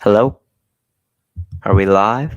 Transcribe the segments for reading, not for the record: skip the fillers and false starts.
Hello? Are we live?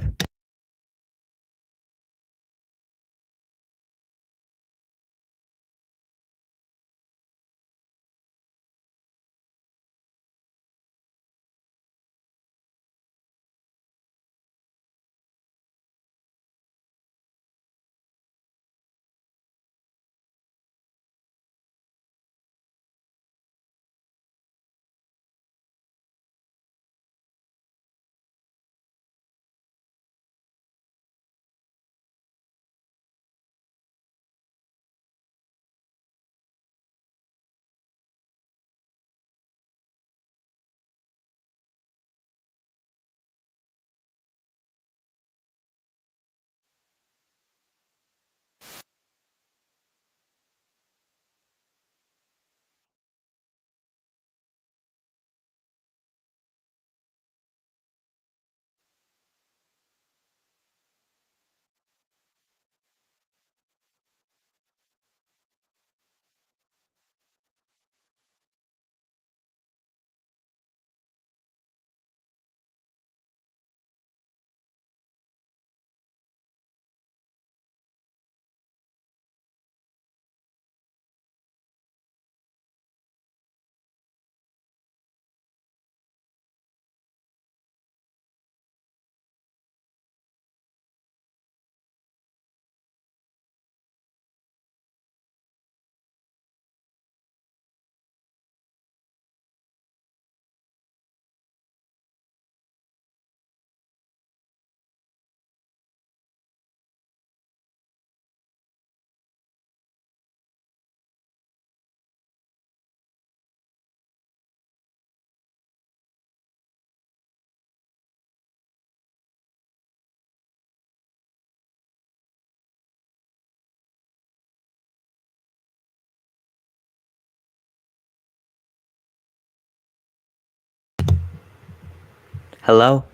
Hello?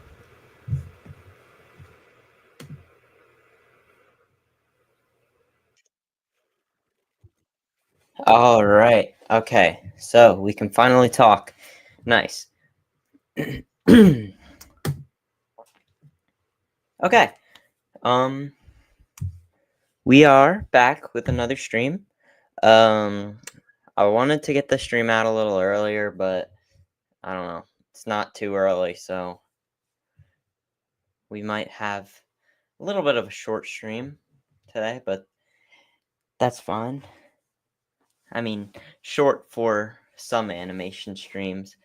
All right. Okay. So we can finally talk. Nice. Okay. Um we are back with another stream. Um I wanted to get the stream out a little earlier, but I don't know. It's not too early, so we might have a little bit of a short stream today, but that's fine. I mean, short for some animation streams.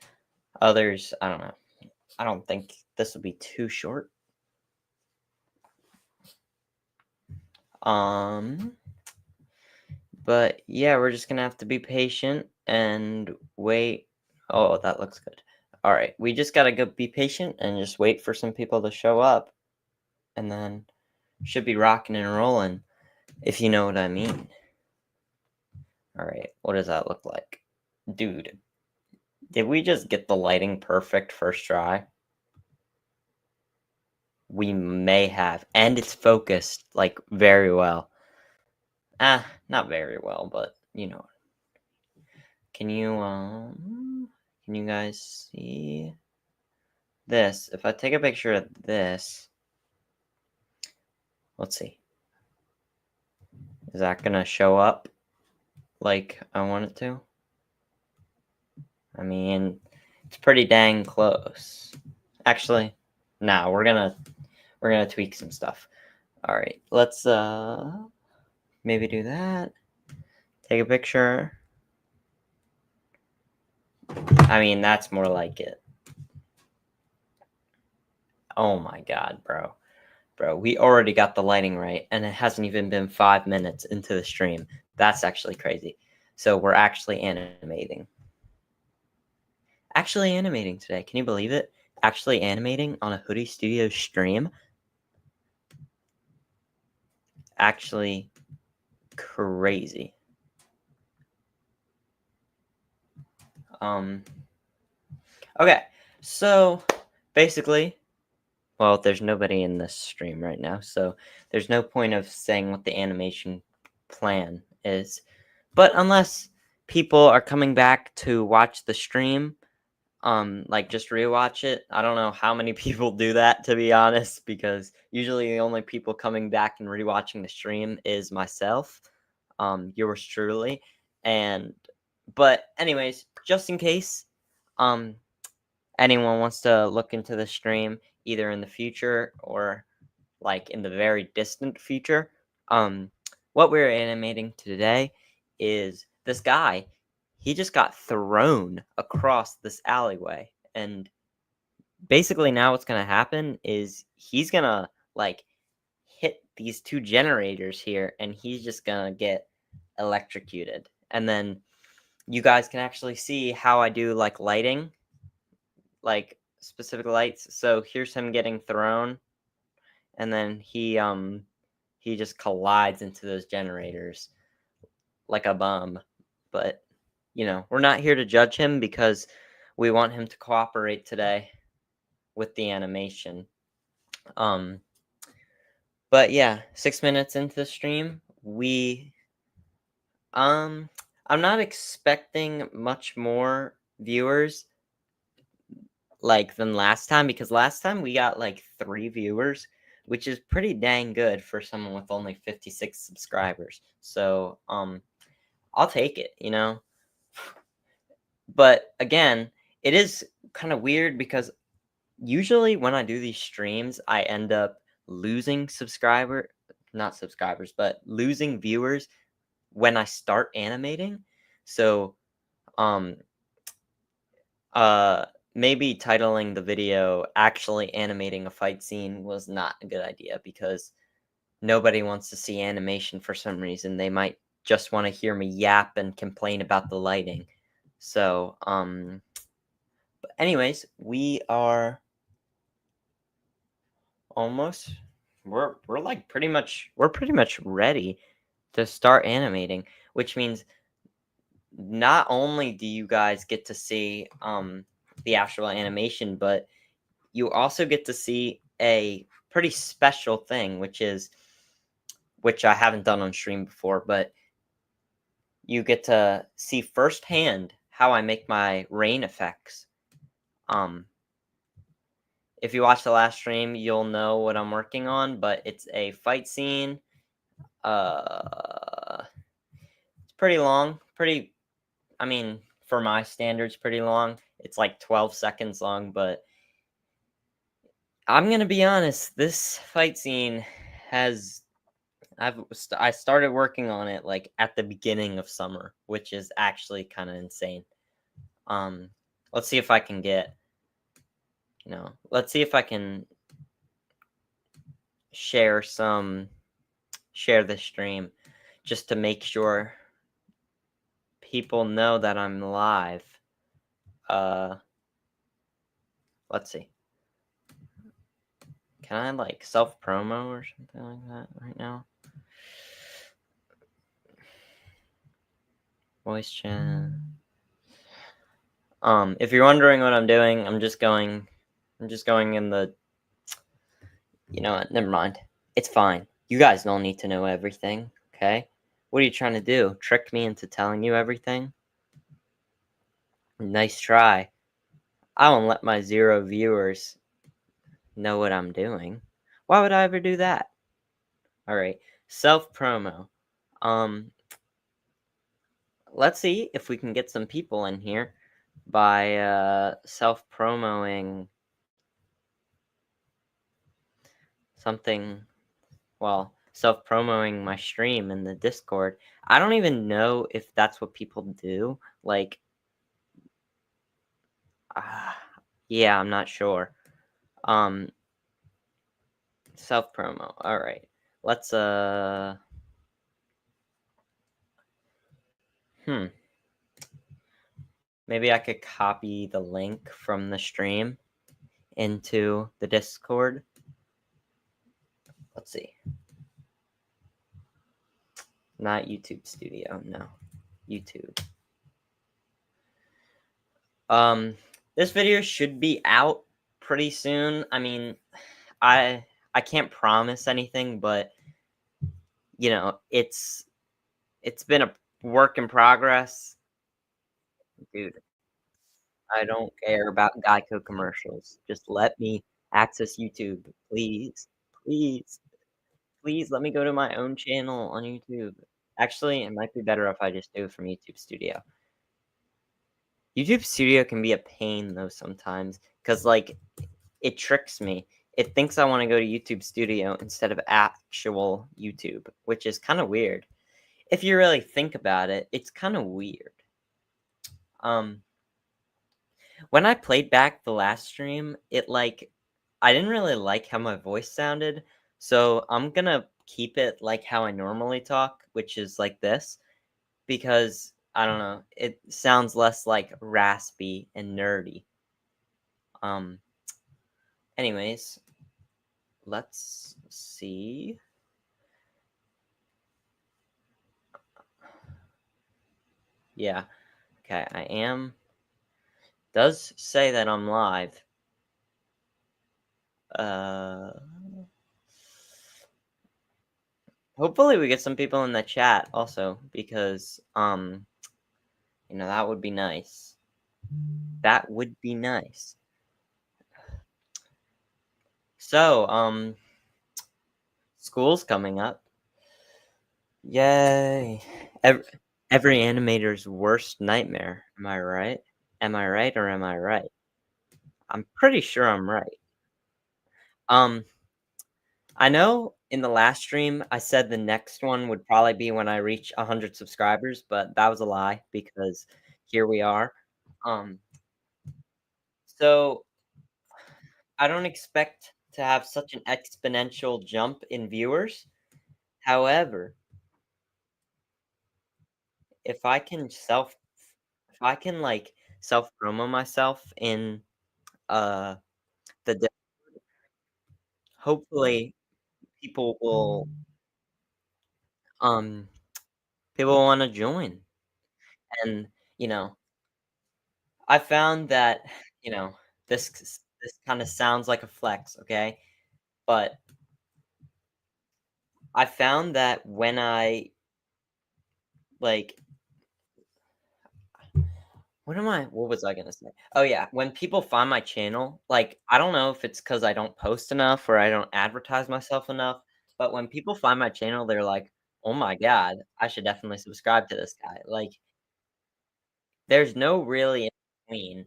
Others, I don't know. I don't think this will be too short. Um, but yeah, we're just gonna have to be patient and wait. Oh, that looks good. All right, we just gotta go be patient and just wait for some people to show up, and then should be rocking and rolling, if you know what I mean. All right, what does that look like, dude? Did we just get the lighting perfect first try? We may have, and it's focused like very well. Not very well, but you know. Can you guys see this? If I take a picture of this, let's see. Is that gonna show up like I want it to? I mean, it's pretty dang close. Actually, nah, we're gonna tweak some stuff. All right, let's maybe do that. Take a picture. I mean, that's more like it. Oh my god, bro. Bro, we already got the lighting right, and it hasn't even been 5 minutes into the stream. That's actually crazy. So we're actually animating. Actually animating today. Can you believe it? Actually animating on a Hoodie Studio stream. Actually crazy. Okay, so basically, well, there's nobody in this stream right now, so there's no point of saying what the animation plan is. But unless people are coming back to watch the stream, like just rewatch it. I don't know how many people do that, to be honest, because usually the only people coming back and rewatching the stream is myself, yours truly, and but anyways, just in case, um, anyone wants to look into the stream either in the future or like in the very distant future, um, what we're animating today is this guy. He just got thrown across this alleyway, and basically now what's gonna happen is he's gonna like hit these two generators here, and he's just gonna get electrocuted. And then you guys can actually see how I do like lighting, like specific lights. So here's him getting thrown, and then he just collides into those generators like a bum. But we're not here to judge him because we want him to cooperate today with the animation. Um but yeah, 6 minutes into the stream, I'm not expecting much more viewers like than last time, because last time we got like 3 viewers, which is pretty dang good for someone with only 56 subscribers. So, I'll take it. But again, it is kind of weird because usually when I do these streams, I end up losing not subscribers, but losing viewers when I start animating. So, um, uh, maybe titling the video actually animating a fight scene was not a good idea, because nobody wants to see animation for some reason. They might just want to hear me yap and complain about the lighting. So, but anyways, we are almost we're like pretty much ready to start animating, which means not only do you guys get to see the actual animation, but you also get to see a pretty special thing, which I haven't done on stream before, but you get to see firsthand how I make my rain effects. Um, if you watch the last stream, you'll know what I'm working on, but it's a fight scene. It's pretty long. I mean, for my standards, pretty long. It's like 12 seconds long, but I'm gonna be honest. This fight scene has I started working on it like at the beginning of summer, which is actually kind of insane. Um, let's see if I can let's see if I can share the stream just to make sure people know that I'm live. Uh, let's see. Can I like self promo or something like that right now? Voice chat. If you're wondering what I'm doing, I'm just going in the. You know what? Never mind. It's fine. You guys don't need to know everything, okay? What are you trying to do? Trick me into telling you everything? Nice try. I won't let my 0 viewers know what I'm doing. Why would I ever do that? All right, self promo. Um, let's see if we can get some people in here by self promoing something. Well, self promoting my stream in the Discord. I don't even know if that's what people do. Like, yeah, I'm not sure. Self promo. All right, let's maybe I could copy the link from the stream into the Discord. Let's see. Not YouTube Studio, no. YouTube. This video should be out pretty soon. I mean, I can't promise anything, but it's been a work in progress. Dude, I don't care about Geico commercials. Just let me access YouTube, please. Please. Please let me go to my own channel on YouTube. Actually, it might be better if I just do it from YouTube Studio. YouTube Studio can be a pain though sometimes, cause like, it tricks me. It thinks I wanna go to YouTube Studio instead of actual YouTube, which is kinda weird. If you really think about it, it's kinda weird. Um, when I played back the last stream, I didn't really like how my voice sounded, so I'm gonna keep it like how I normally talk, which is like this, because I don't know, it sounds less like raspy and nerdy. Um, anyways, let's see. Yeah, okay, I am. Does say that I'm live. Uh, hopefully we get some people in the chat also because that would be nice. That would be nice. So, school's coming up. Yay. Every animator's worst nightmare. Am I right? Am I right or am I right? I'm pretty sure I'm right. Um, I know in the last stream I said the next one would probably be when I reach 100 subscribers, but that was a lie because here we are. Um, so I don't expect to have such an exponential jump in viewers. However, if I can self if I can like self promo myself in uh the hopefully people will um people want to join. And you know, I found that, you know, this kind of sounds like a flex, okay? But I found that when I like what was I gonna say? Oh yeah, when people find my channel, like I don't know if it's because I don't post enough or I don't advertise myself enough, but when people find my channel, they're like, "Oh my god, I should definitely subscribe to this guy." Like, there's no really in between.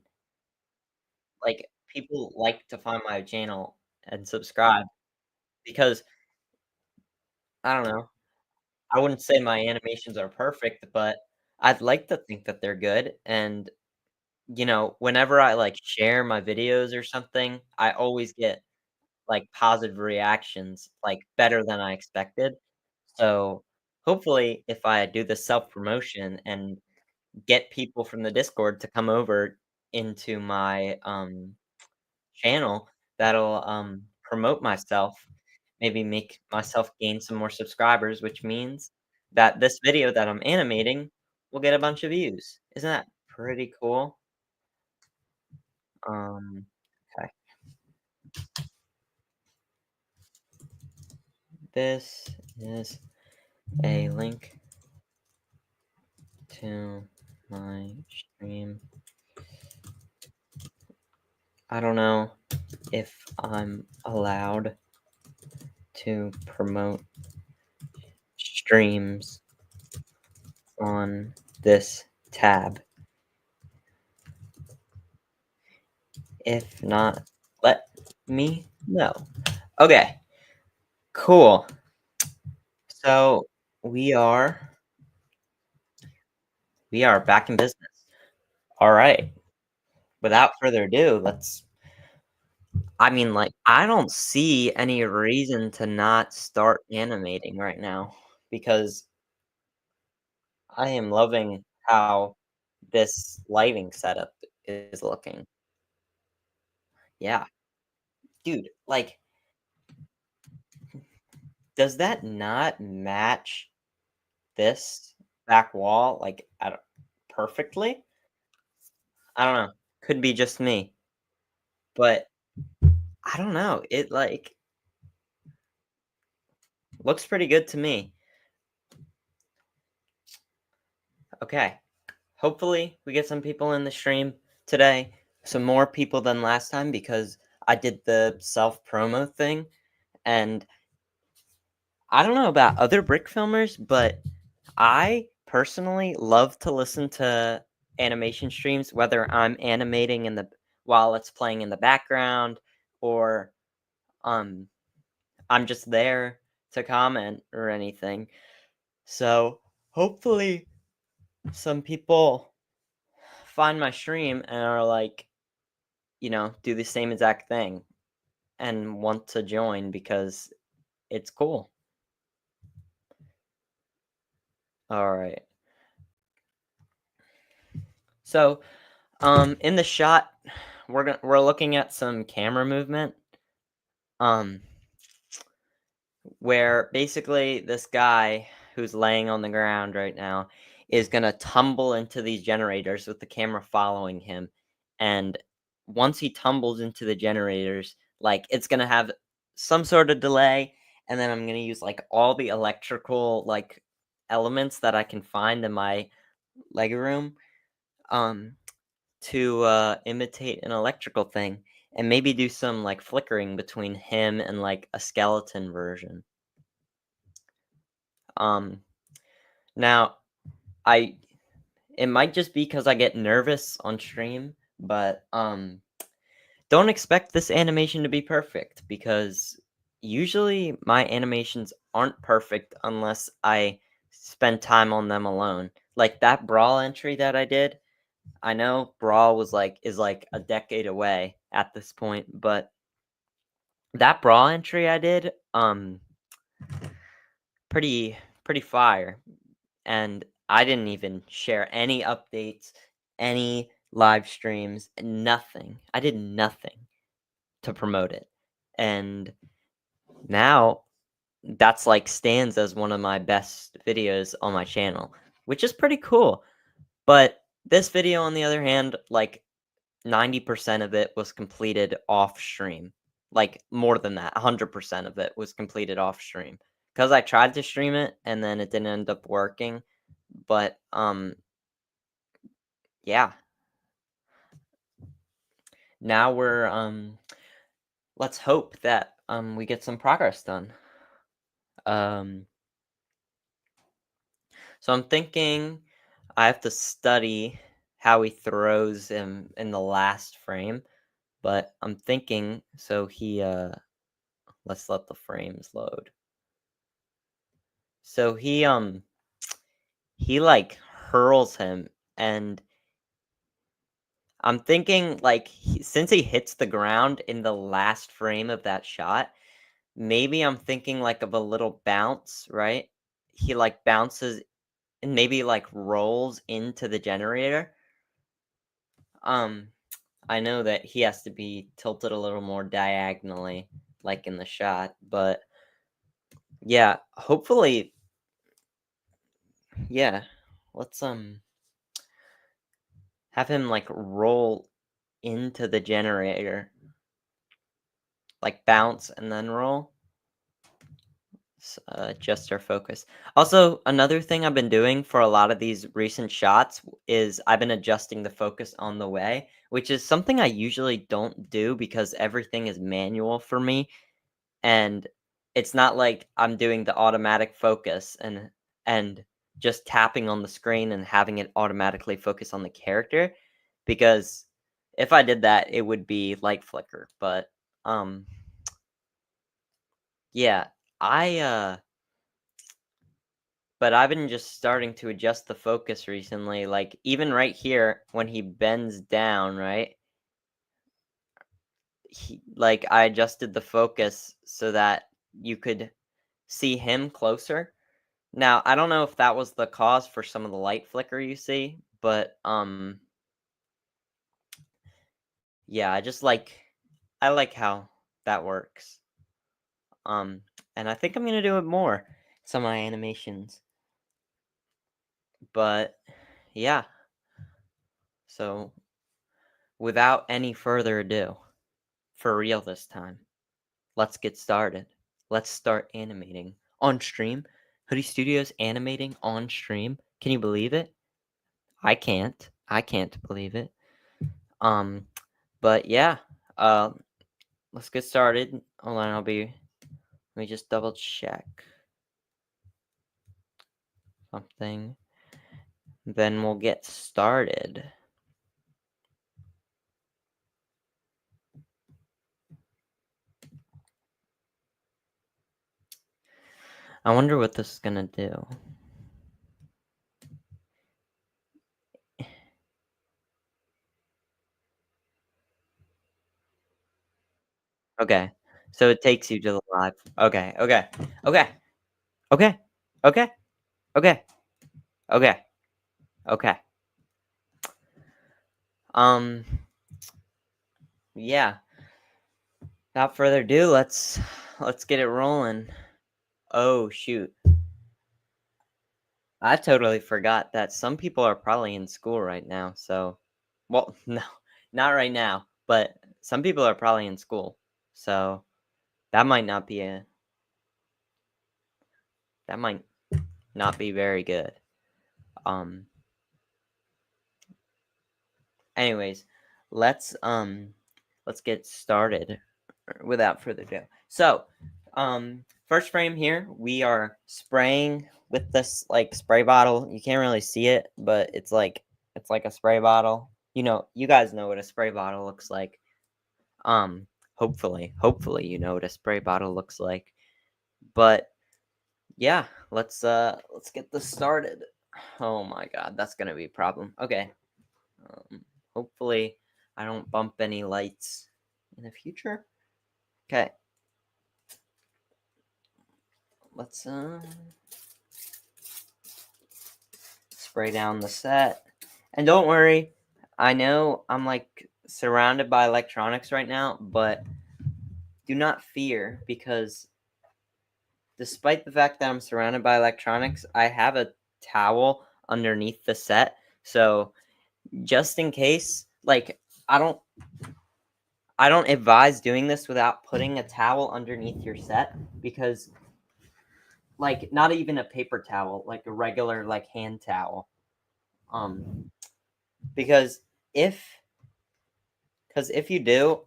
Like, people like to find my channel and subscribe because I don't know. I wouldn't say my animations are perfect, but I'd like to think that they're good, and, whenever I, like, share my videos or something, I always get, like, positive reactions, like, better than I expected. So, hopefully, if I do the self-promotion and get people from the Discord to come over into my, channel, that'll, promote myself, maybe make myself gain some more subscribers, which means that this video that I'm animating will get a bunch of views. Isn't that pretty cool? Okay. This is a link to my stream. I don't know if I'm allowed to promote streams on this tab. If not, let me know. Okay, cool. So we are we are back in business. All right. Without further ado, I don't see any reason to not start animating right now because I am loving how this lighting setup is looking. Yeah, dude, like, does that not match this back wall like perfectly? I don't know. Could be just me, but I don't know. It like looks pretty good to me. Okay. Hopefully we get some people in the stream. today, some more people than last time because I did the self promo thing. And I don't know about other brick filmers, but I personally love to listen to animation streams, whether I'm animating in the while it's playing in the background or um I'm just there to comment or anything. So hopefully some people find my stream and are like, do the same exact thing and want to join because it's cool. All right. So, in the shot, we're looking at some camera movement. Um, where basically this guy who's laying on the ground right now is gonna tumble into these generators with the camera following him, and once he tumbles into the generators, like it's gonna have some sort of delay, and then I'm gonna use like all the electrical like elements that I can find in my Lego room, um, to imitate an electrical thing, and maybe do some like flickering between him and like a skeleton version. Um, Now, I it might just be because I get nervous on stream, but don't expect this animation to be perfect because usually my animations aren't perfect unless I spend time on them alone. Like that brawl entry that I did, I know brawl is like a decade away at this point, but that brawl entry I did, pretty fire. And I didn't even share any updates, any live streams, nothing. I did nothing to promote it. And now that's like stands as one of my best videos on my channel, which is pretty cool. But this video, on the other hand, like 90% of it was completed off stream. Like more than that, 100% of it was completed off stream. Because I tried to stream it and then it didn't end up working. But yeah, now we're let's hope that we get some progress done. Um so I'm thinking I have to study how he throws him in the last frame, but I'm thinking so he let's let the frames load. So he like hurls him, and I'm thinking like since he hits the ground in the last frame of that shot, maybe I'm thinking like of a little bounce, right? He like bounces and maybe like rolls into the generator. Um, I know that he has to be tilted a little more diagonally, like in the shot, but yeah, hopefully, yeah. Let's have him like roll into the generator, like bounce and then roll. Adjust our focus. Also, another thing I've been doing for a lot of these recent shots is I've been adjusting the focus on the way, which is something I usually don't do because everything is manual for me, and it's not like I'm doing the automatic focus and just tapping on the screen and having it automatically focus on the character, because if I did that, it would be light flicker. But um, yeah, I But I've been just starting to adjust the focus recently, like, even right here, when he bends down, right? I adjusted the focus so that you could see him closer. Now, I don't know if that was the cause for some of the light flicker you see, but, yeah, I like how that works. Um, and I think I'm gonna do it more, some of my animations. But, yeah, so without any further ado, for real this time, let's get started. Let's start animating on stream. Hoodie Studios animating on stream. Can you believe it? I can't. I can't believe it. Um, but yeah, uh, let's get started. Hold on, let me just double check something. Then we'll get started. I wonder what this is gonna do. Okay, so it takes you to the live. Okay, okay, okay, okay, okay, okay, okay, okay. Um, yeah. Without further ado, let's get it rolling. Oh shoot. I totally forgot that some people are probably in school right now. So, well, no, not right now, but some people are probably in school. So, that might not be a that might not be very good. Um anyways, let's um let's get started without further ado. So, first frame here, we are spraying with this like spray bottle. You can't really see it, but it's like a spray bottle. You know, you guys know what a spray bottle looks like. Um, hopefully you know what a spray bottle looks like. But yeah, let's get this started. Oh my god, that's gonna be a problem. Okay. Hopefully I don't bump any lights in the future. Okay. Let's spray down the set. And don't worry, I know I'm like surrounded by electronics right now, but do not fear because despite the fact that I'm surrounded by electronics, I have a towel underneath the set. So just in case, like I don't I don't advise doing this without putting a towel underneath your set because like not even a paper towel, like a regular like hand towel. Um because if if you do,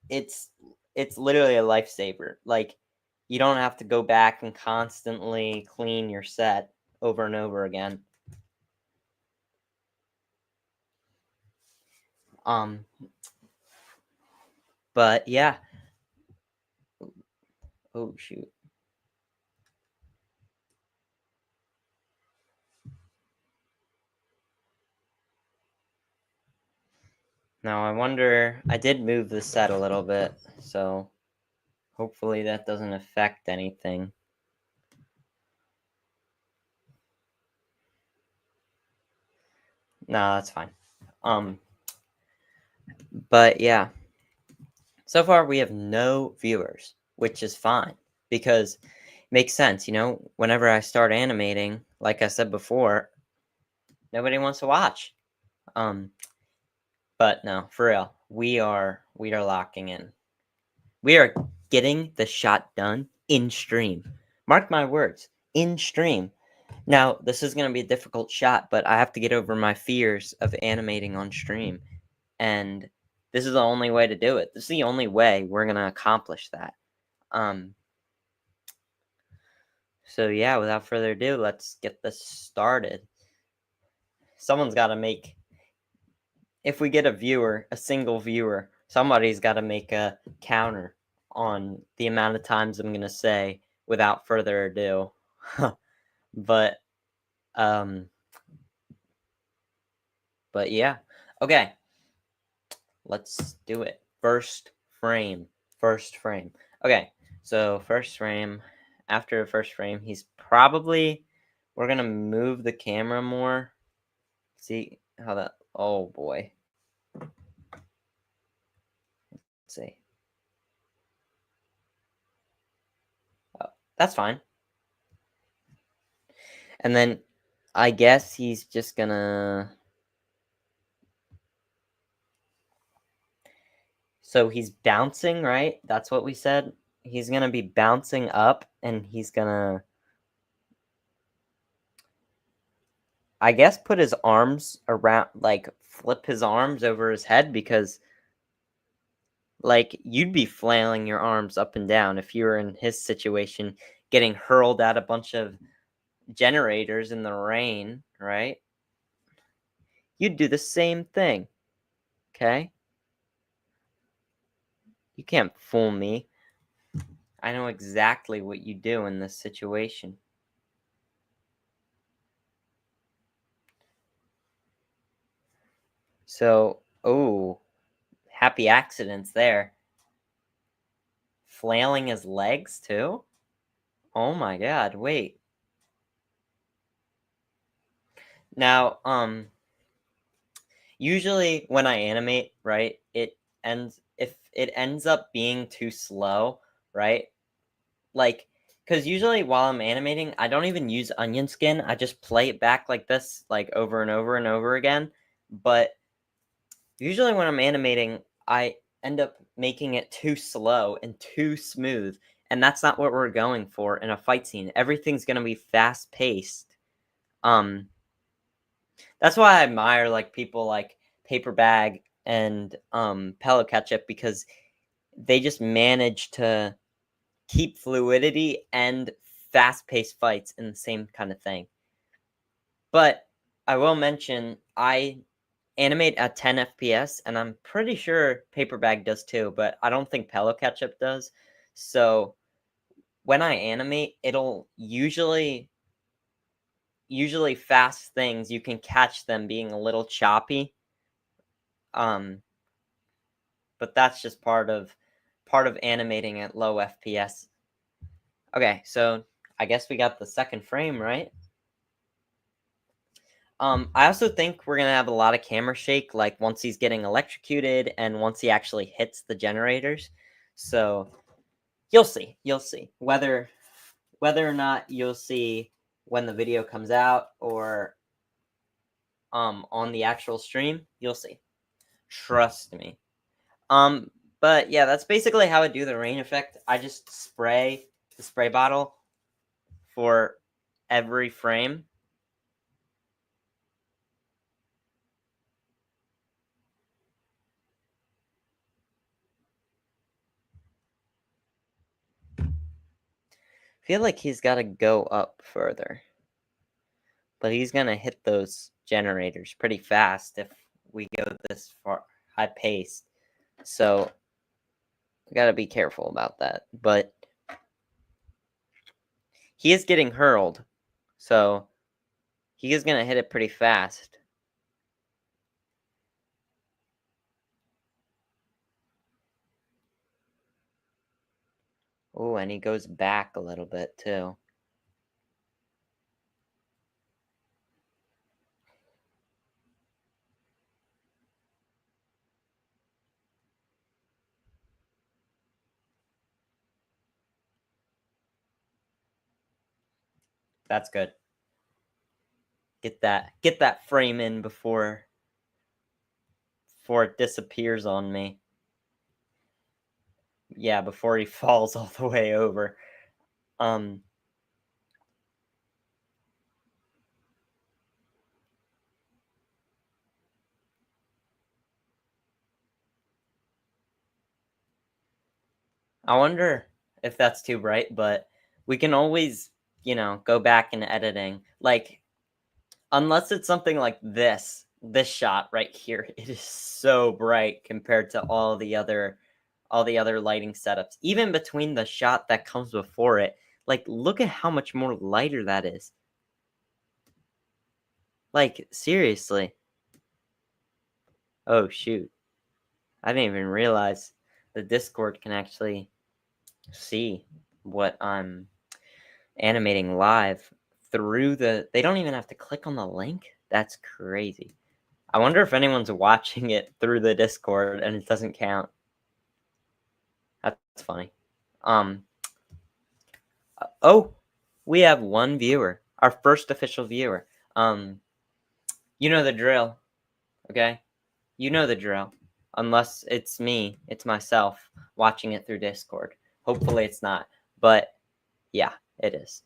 it's it's literally a lifesaver. Like you don't have to go back and constantly clean your set over and over again. Um but yeah. Oh shoot. Now I wonder I did move the set a little bit, so hopefully that doesn't affect anything. No, that's fine. Um but yeah. So far, we have no viewers, which is fine because it makes sense. You know, whenever I start animating, like I said before, nobody wants to watch. Um, but no, for real, we are locking in. We are getting the shot done in stream. Mark my words, in stream. Now, this is going to be a difficult shot, but I have to get over my fears of animating on stream, and this is the only way to do it. This is the only way we're going to accomplish that. Um, So yeah, without further ado, let's get this started. Someone's got to make if we get a viewer, a single viewer, somebody's got to make a counter on the amount of times I'm going to say without further ado. but um but yeah. Okay, let's do it. First frame. First frame. Okay. So first frame, after the first frame, he's probably we're going to move the camera more. See how that oh boy. Let's see. Oh, that's fine. And then I guess he's just gonna so he's bouncing, right? That's what we said. He's gonna be bouncing up and he's gonna I guess put his arms around, like flip his arms over his head because like you'd be flailing your arms up and down if you were in his situation, getting hurled at a bunch of generators in the rain, right? You'd do the same thing, okay? You can't fool me. I know exactly what you do in this situation. So, oh, happy accidents there. Flailing his legs too? Oh my god, wait. Now, usually when I animate, right, if it ends up being too slow, right? Like, because usually while I'm animating, I don't even use onion skin. I just play it back like this, like over and over and over again. But usually when I'm animating, I end up making it too slow and too smooth. And that's not what we're going for in a fight scene. Everything's gonna be fast paced. Um, that's why I admire like people like Paper Bag and Pello Ketchup because they just manage to keep fluidity and fast-paced fights in the same kind of thing. But I will mention I animate at 10 FPS, and I'm pretty sure Paper Bag does too, but I don't think Pello Ketchup does. So when I animate, it'll usually fast things, you can catch them being a little choppy. Um, but that's just part of animating at low FPS. Okay, so I guess we got the second frame, right? I also think we're gonna have a lot of camera shake, like once he's getting electrocuted and once he actually hits the generators. So you'll see whether or not you'll see when the video comes out or on the actual stream. You'll see. Trust me. Um, but yeah, that's basically how I do the rain effect. I just spray the spray bottle for every frame. Feel like he's got to go up further, but he's gonna hit those generators pretty fast if we go this far high paced. So we gotta be careful about that. But he is getting hurled, so he is gonna hit it pretty fast. Oh, and he goes back a little bit too. That's good. Get that frame in before it disappears on me. Yeah, before he falls all the way over. Um, I wonder if that's too bright, but we can always, go back in editing. Like, unless it's something like this shot right here, it is so bright compared to all the other lighting setups. Even between the shot that comes before it, like look at how much more lighter that is. Like, seriously. Oh shoot. I didn't even realize the Discord can actually see what I'm animating live through they don't even have to click on the link. That's crazy. I wonder if anyone's watching it through the Discord and it doesn't count. That's funny. Um oh, we have one viewer. Our first official viewer. Um you know the drill, okay? You know the drill. Unless it's me, it's myself watching it through Discord. Hopefully it's not. But yeah, it is.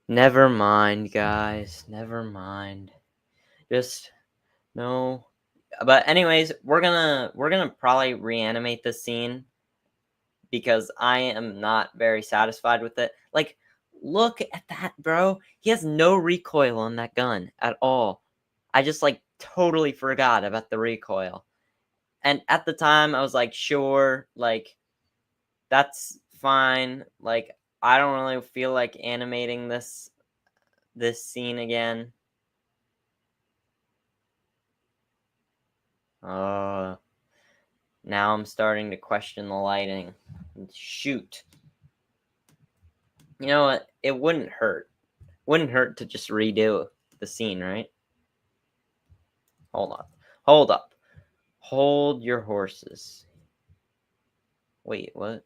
Never mind, guys. Never mind. Just no. But anyways, we're gonna probably reanimate this scene because I am not very satisfied with it. Like, look at that, bro. He has no recoil on that gun at all. I just like totally forgot about the recoil. And at the time I was like, sure, like that's fine. Like I don't really feel like animating this scene again. Uh Now I'm starting to question the lighting. Shoot. You know what? It wouldn't hurt. Wouldn't hurt to just redo the scene, right? Hold on. Hold up. Hold your horses. Wait, what?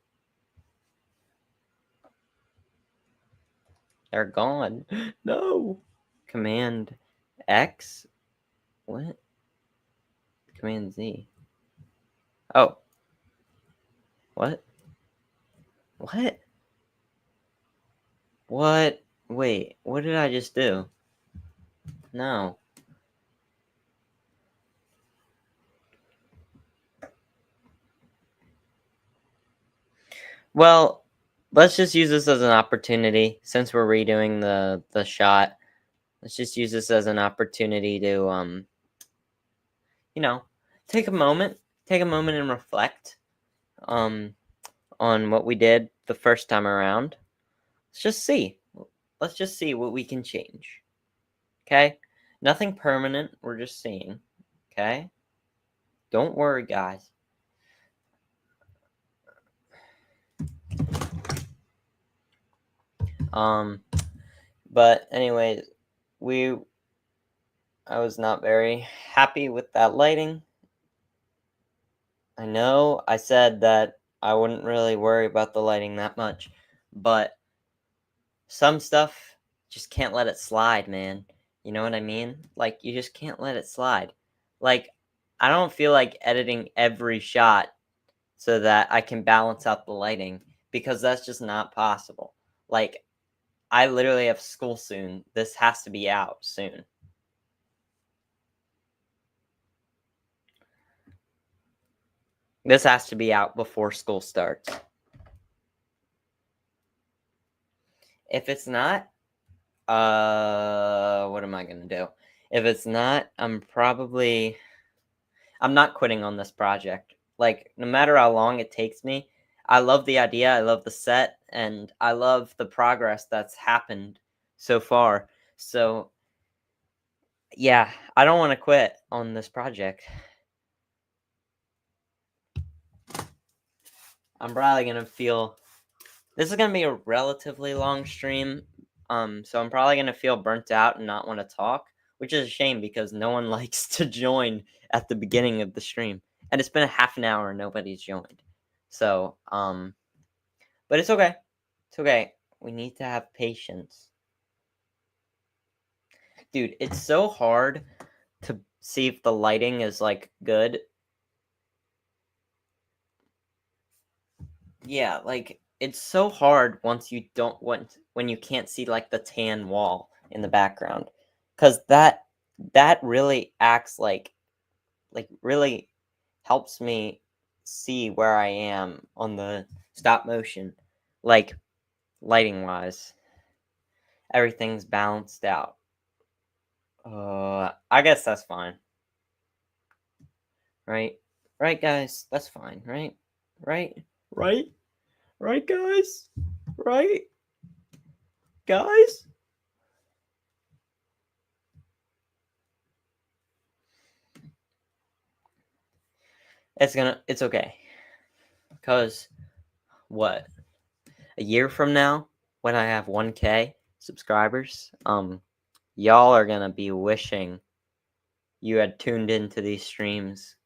They're gone. No. Command X? What? Command Z. Oh. What? What? What? Wait, what did I just do? No. Well, let's just use this as an opportunity since we're redoing the shot. Let's just use this as an opportunity to you know, take a moment and reflect um on what we did the first time around. Let's just see. Let's just see what we can change. Okay? Nothing permanent, we're just seeing. Okay? Don't worry, guys. Um but anyways, we I was not very happy with that lighting. I know I said that I wouldn't really worry about the lighting that much, but some stuff just can't let it slide, man. You know what I mean? Like you just can't let it slide. Like I don't feel like editing every shot so that I can balance out the lighting because that's just not possible. Like I literally have school soon. This has to be out soon. This has to be out before school starts. If it's not, what am I gonna do? If it's not, I'm not quitting on this project. Like, no matter how long it takes me, I love the idea, I love the set, and I love the progress that's happened so far. So, yeah, I don't want to quit on this project. I'm probably gonna feel this is gonna be a relatively long stream. So I'm probably gonna feel burnt out and not want to talk, which is a shame because no one likes to join at the beginning of the stream. And it's been a half an hour and nobody's joined. So, but it's okay. It's okay. We need to have patience. Dude, it's so hard to see if the lighting is like good. Yeah, like it's so hard once you don't want when you can't see like the tan wall in the background. Cuz that really acts like really helps me see where I am on the stop motion. Like lighting wise, everything's balanced out. I guess that's fine. Right? Right, guys? That's fine, right? Right? Right? Right, guys? Right? Guys? It's okay. Cause what? A year from now, when I have 1K subscribers, y'all are gonna be wishing you had tuned into these streams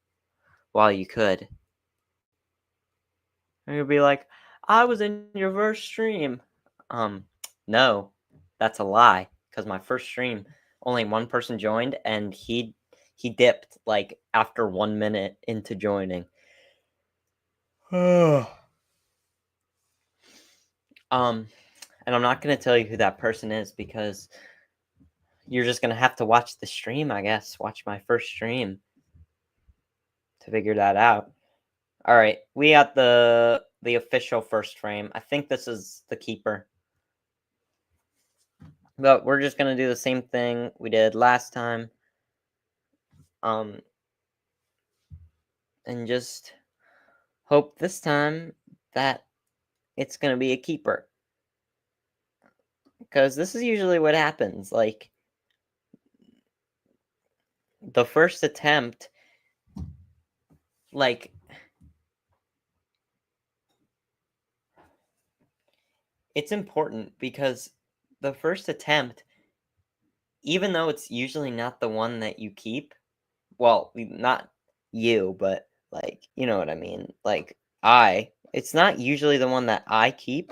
while you could. And you'll be like, I was in your first stream. Um, no, that's a lie. Because my first stream, only one person joined, and he dipped like after 1 minute into joining. And I'm not gonna tell you who that person is because you're just gonna have to watch the stream, I guess. Watch my first stream to figure that out. All right, we got the official first frame. I think this is the keeper. But we're just gonna do the same thing we did last time. And just hope this time that it's gonna be a keeper. Because this is usually what happens. Like, the first attempt, like, it's important because the first attempt, even though it's usually not the one that you keep, well, not you, but like, you know what I mean? Like, it's not usually the one that I keep.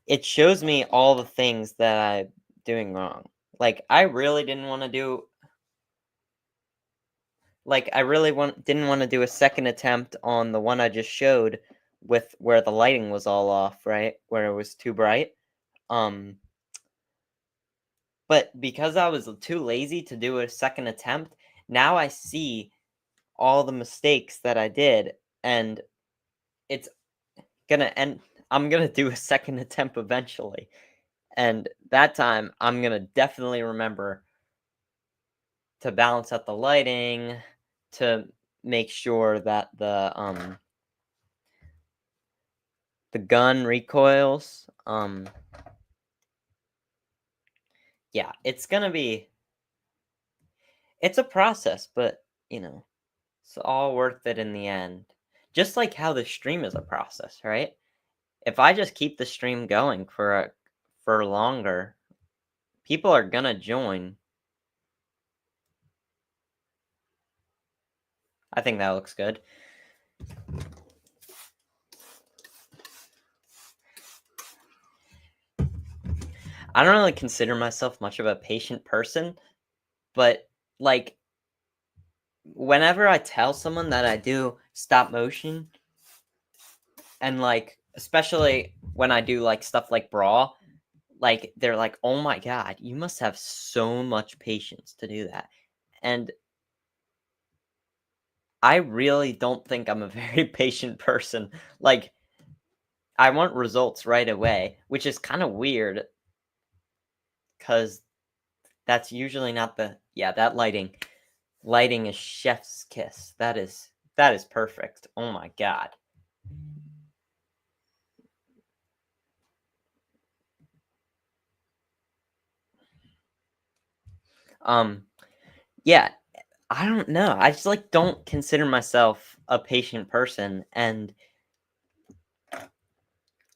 It shows me all the things that I'm doing wrong. Like, I really didn't want to do like I really didn't want to do a second attempt on the one I just showed with where the lighting was all off, right? Where it was too bright. Um but because I was too lazy to do a second attempt, now I see all the mistakes that I did, and it's gonna end I'm gonna do a second attempt eventually. And that time I'm gonna definitely remember to balance out the lighting, to make sure that the gun recoils. Yeah, it's a process, but it's all worth it in the end. Just like how the stream is a process, right? If I just keep the stream going for longer, people are gonna join. I think that looks good. I don't really consider myself much of a patient person, but like whenever I tell someone that I do stop motion, and like especially when I do like stuff like Brawl, like they're like, "Oh my god, you must have so much patience to do that." And I really don't think I'm a very patient person. Like, I want results right away, which is kind of weird because that's usually not the yeah, that lighting is chef's kiss. That is perfect. Oh my god. Um yeah, I don't know. I just like don't consider myself a patient person, and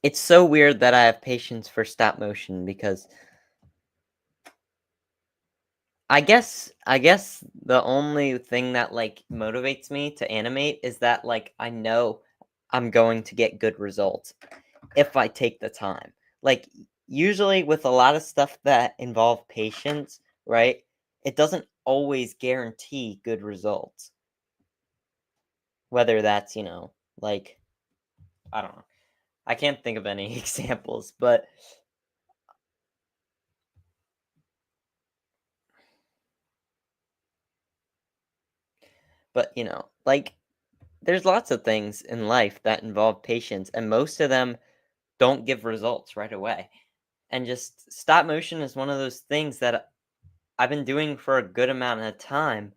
it's so weird that I have patience for stop motion because I guess the only thing that like motivates me to animate is that like I know I'm going to get good results if I take the time. Like usually with a lot of stuff that involve patience, right? It doesn't always guarantee good results. Whether that's, like I don't know. I can't think of any examples, but like there's lots of things in life that involve patience, and most of them don't give results right away. And just stop motion is one of those things that I've been doing for a good amount of time,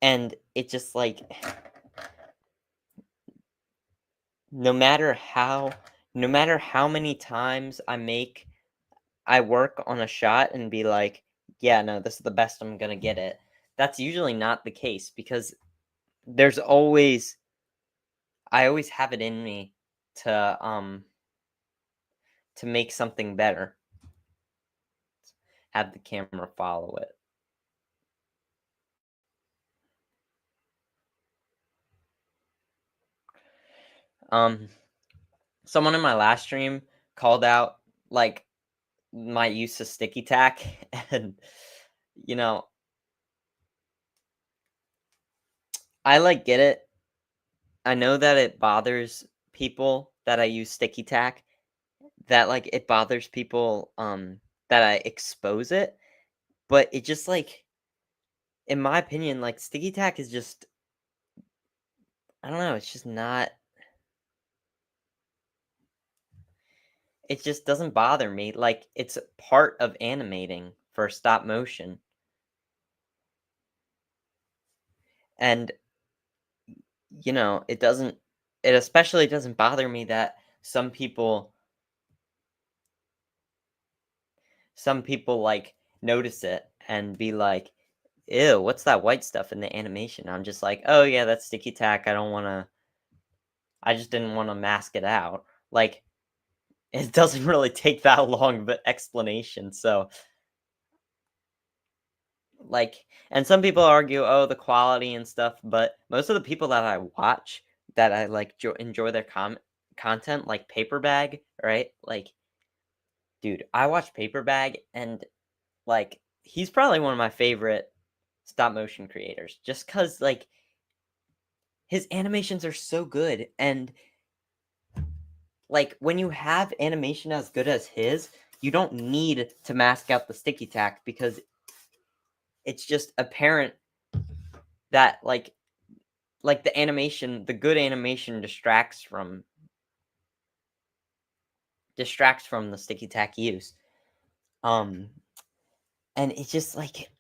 and it just like no matter how no matter how many times I work on a shot and be like, yeah, no, this is the best I'm gonna get it. That's usually not the case because there's always I always have it in me to make something better, have the camera follow it. Um, Someone in my last stream called out like my use of sticky tack, and you know, I like get it. I know that it bothers people that I use sticky tack, that, like, it bothers people, that I expose it, but it just, like in my opinion, like, sticky tack is just I don't know, it's just not it just doesn't bother me, like, it's part of animating for stop motion, and, it especially doesn't bother me that some people, like, notice it and be like, "Ew, what's that white stuff in the animation?" I'm just like, "Oh, yeah, that's sticky tack, I just didn't wanna mask it out." Like, it doesn't really take that long of an explanation, so, like and some people argue, "Oh, the quality and stuff," but most of the people that I watch that I, like, enjoy their content, like Paper Bag, right? Like, dude, I watch Paper Bag and, like, he's probably one of my favorite stop motion creators just because like, his animations are so good, and, like, when you have animation as good as his, you don't need to mask out the sticky tack because it's just apparent that, the good animation distracts from the sticky tack use. Um, and it's just like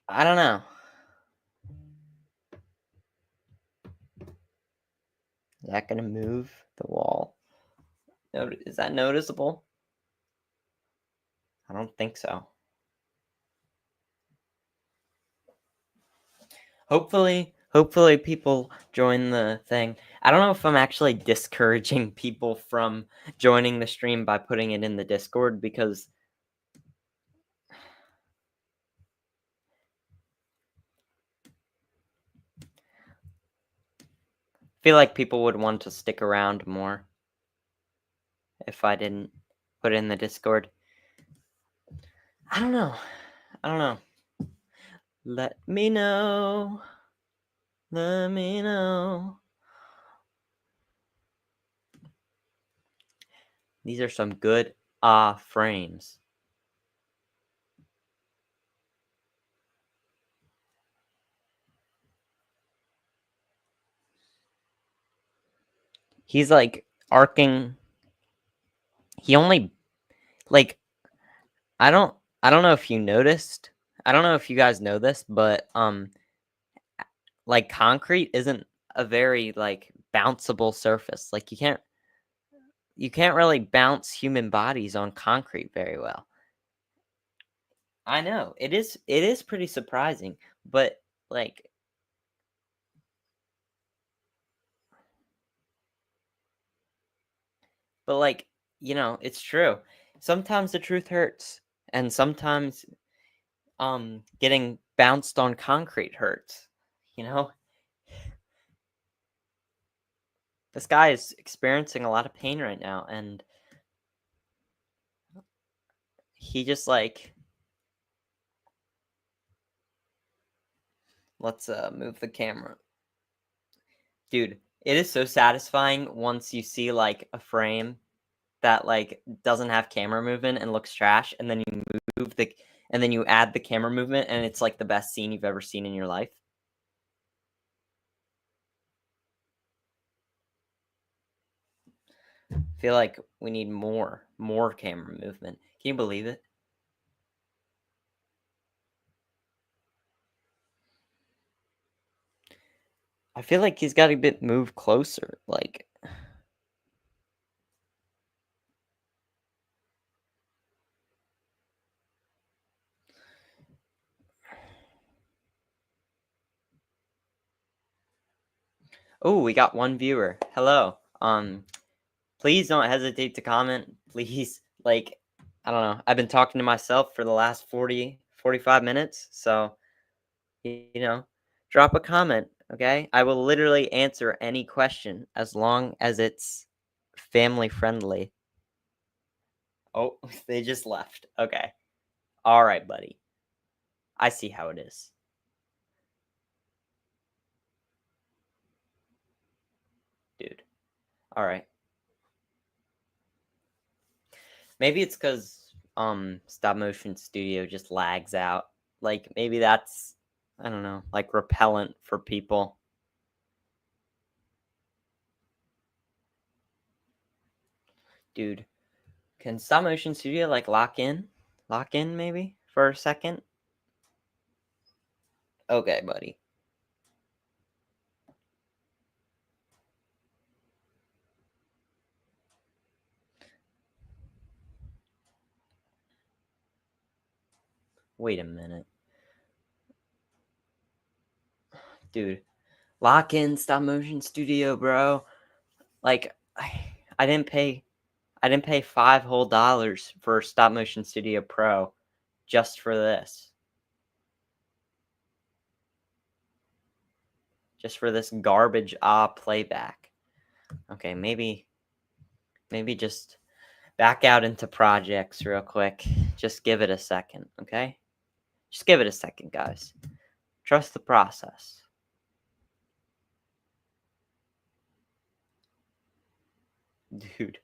I don't know. Is that gonna move the wall? Is that noticeable? I don't think so. Hopefully people join the thing. I don't know if I'm actually discouraging people from joining the stream by putting it in the Discord because I feel like people would want to stick around more if I didn't put it in the Discord. I don't know. I don't know. Let me know. Let me know. These are some good frames. He's like arcing. He only like I don't I don't know if you noticed. I don't know if you guys know this, but like concrete isn't a very like bounceable surface. Like you can't really bounce human bodies on concrete very well. I know. It is pretty surprising, but like but like, it's true. Sometimes the truth hurts and sometimes getting bounced on concrete hurts, you know? This guy is experiencing a lot of pain right now and he just like let's move the camera. Dude, it is so satisfying once you see like a frame that like doesn't have camera movement and looks trash and then you move the and then you add the camera movement and it's like the best scene you've ever seen in your life. I feel like we need more camera movement. Can you believe it? I feel like he's got to bit move closer. Like, oh, we got one viewer. Hello. Please don't hesitate to comment. Please, like, I don't know. I've been talking to myself for the last 45 minutes. So, you know, drop a comment. Okay. I will literally answer any question as long as it's family friendly. Oh, they just left. Okay. All right, buddy. I see how it is. All right. Maybe it's because stop motion studio just lags out. Like maybe that's, I don't know, like repellent for people. Dude, can stop motion studio like lock in? Lock in maybe for a second? Okay, buddy. Wait a minute. Dude, lock in stop motion studio, bro. Like I didn't pay five whole dollars for stop motion studio pro just for this. Just for this garbage playback. Okay, maybe just back out into projects real quick. Just give it a second, okay? Just give it a second, guys. Trust the process. Dude.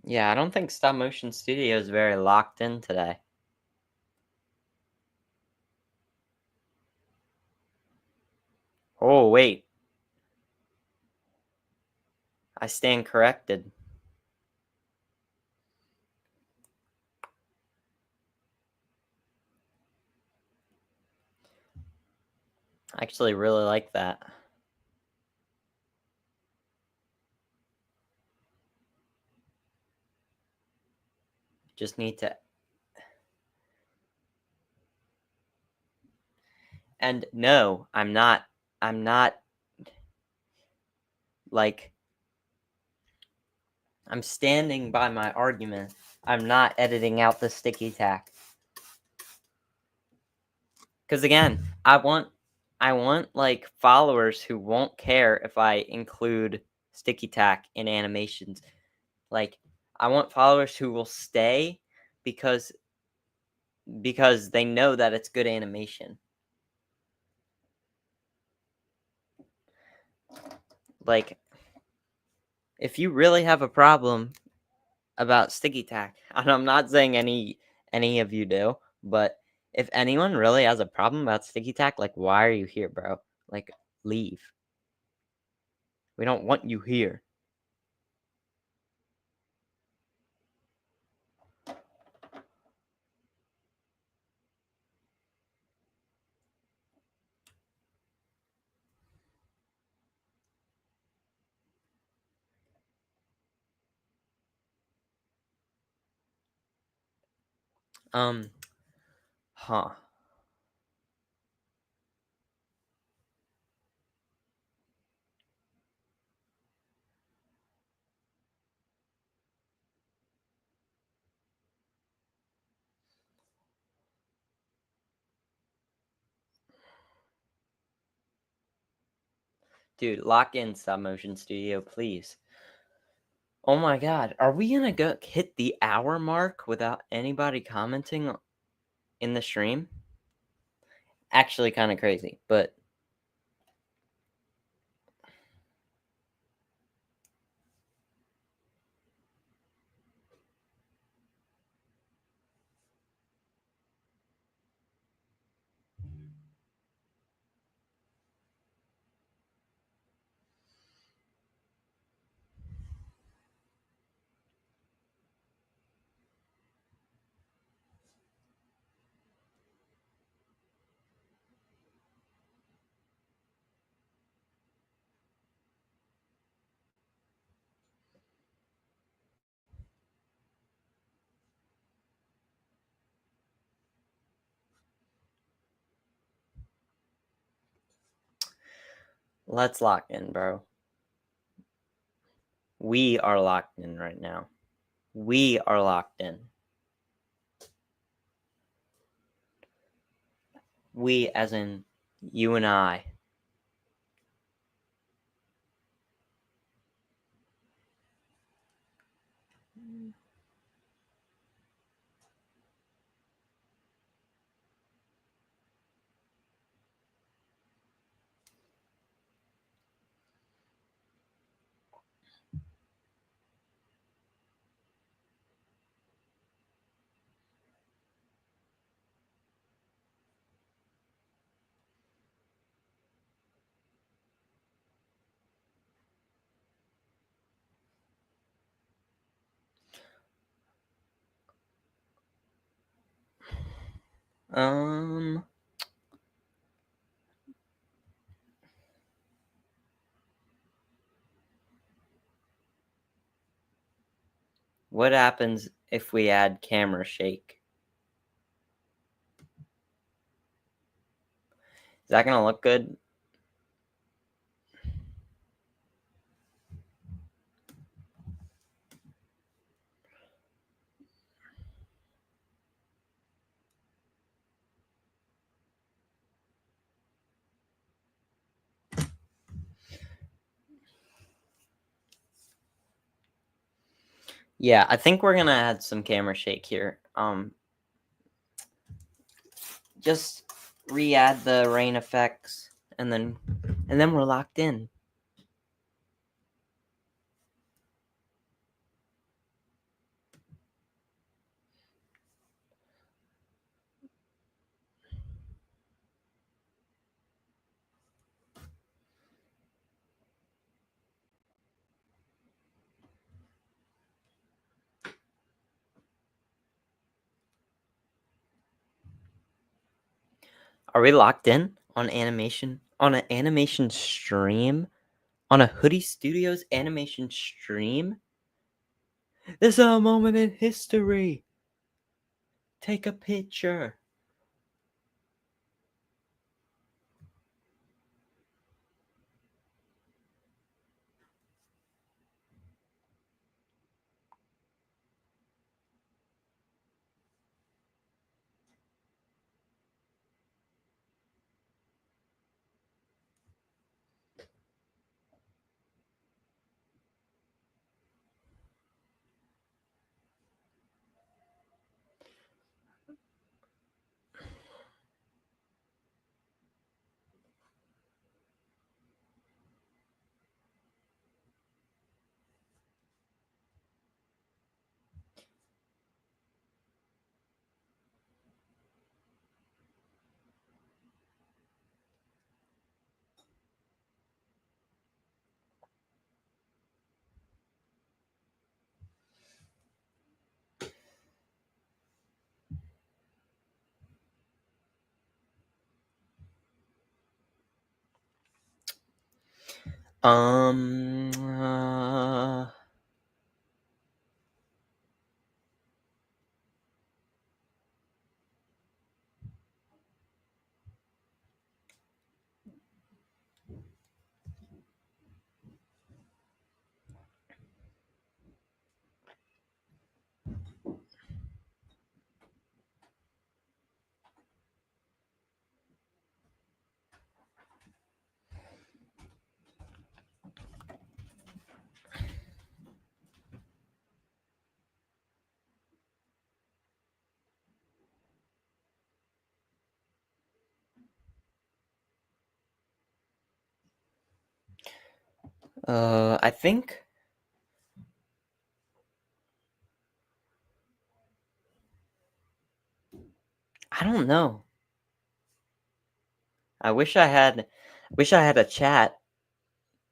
Yeah, I don't think Stop Motion Studio is very locked in today. Oh, wait. I stand corrected. I actually really like that. Just need to. And no, I'm not. I'm not like. I'm standing by my argument. I'm not editing out the sticky tack. Because again, I want like followers who won't care if I include sticky tack in animations. Like I want followers who will stay because they know that it's good animation. Like if you really have a problem about sticky tack, and I'm not saying any of you do, but if anyone really has a problem about sticky tack, like why are you here, bro? Like leave. We don't want you here. Um, huh. Dude, lock in Stop Motion Studio, please. Oh my god, are we gonna go hit the hour mark without anybody commenting in the stream? Actually, kind of crazy, but let's lock in, bro. We are locked in right now. We are locked in. We as in you and I. What happens if we add camera shake? Is that gonna look good? Yeah, I think we're gonna add some camera shake here. Just re-add the rain effects, and then we're locked in. Are we locked in on animation? On an animation stream? On a Hoodie Studios animation stream? This is a moment in history. Take a picture. Um. uh, I think. I don't know. I wish I had. Wish I had a chat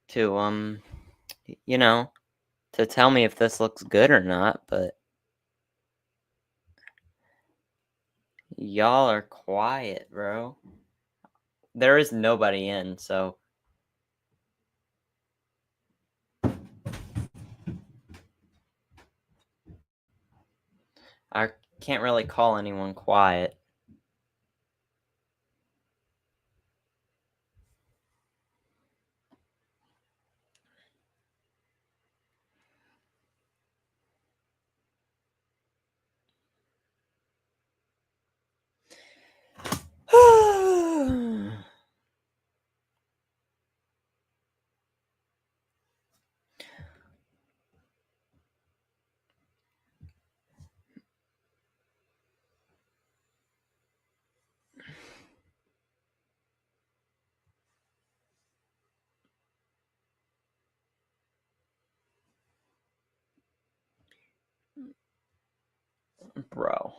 to you know, to tell me if this looks good or not. But y'all are quiet, bro. There is nobody in, so I can't really call anyone quiet. Bro.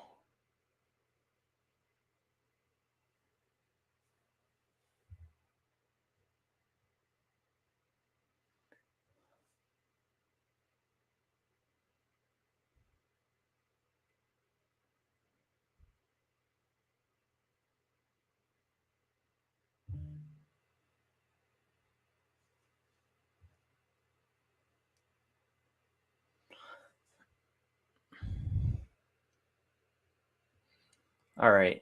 All right.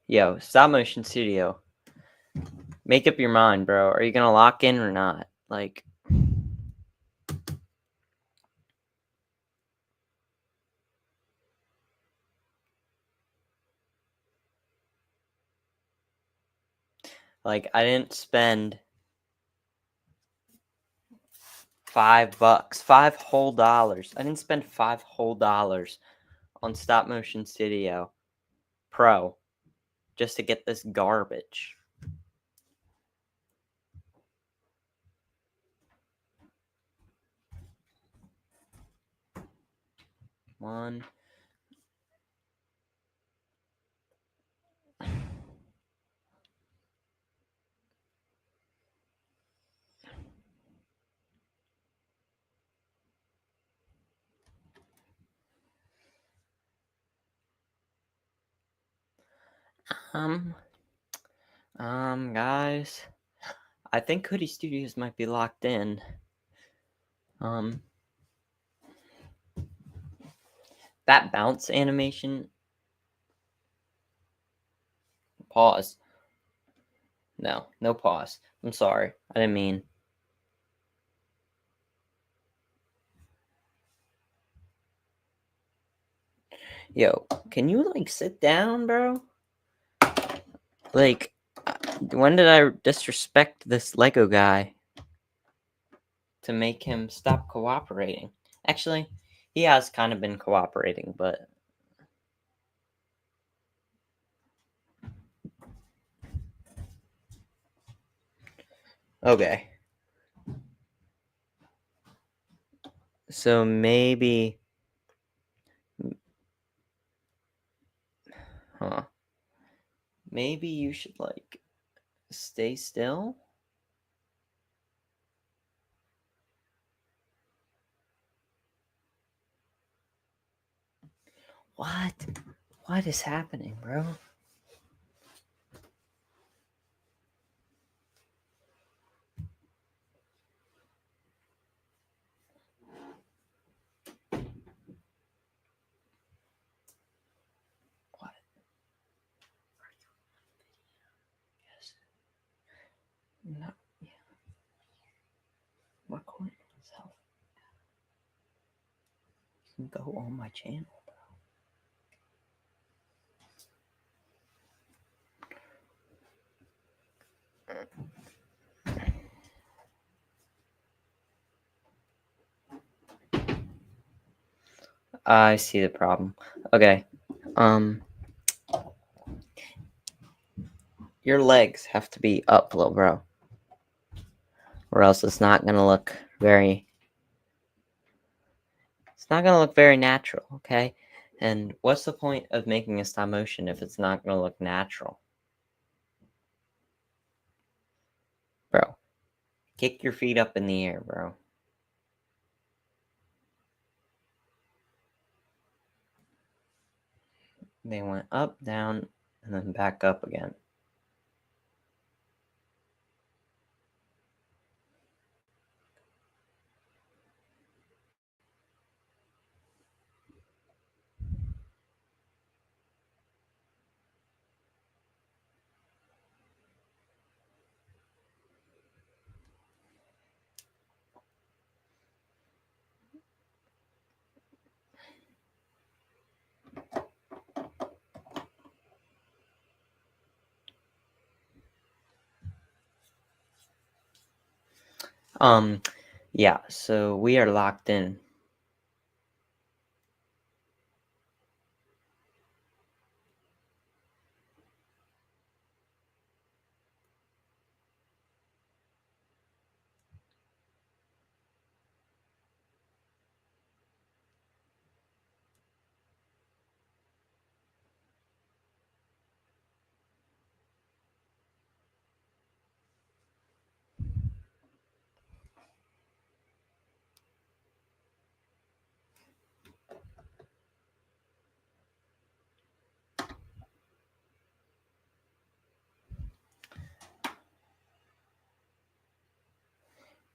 Yo, stop motion studio. Make up your mind, bro. Are you gonna lock in or not? Like I didn't spend $5, $5 whole. I didn't spend $5 whole on stop motion studio pro just to get this garbage. One. Um, guys, I think Hoodie Studios might be locked in. That bounce animation. Pause. No pause. I'm sorry. I didn't mean. Yo, can you sit down, bro? Like, when did I disrespect this Lego guy to make him stop cooperating? Actually, he has kind of been cooperating, but okay. So maybe, huh? Maybe you should stay still. What? What is happening, bro? What? Yes. No. Yeah. Recording myself. You can go on my channel. I see the problem. Okay. Your legs have to be up, little bro, or else it's not gonna look very. It's not gonna look very natural, okay? And what's the point of making a stop motion if it's not gonna look natural, bro? Kick your feet up in the air, bro. They went up, down, and then back up again. Yeah, so we are locked in.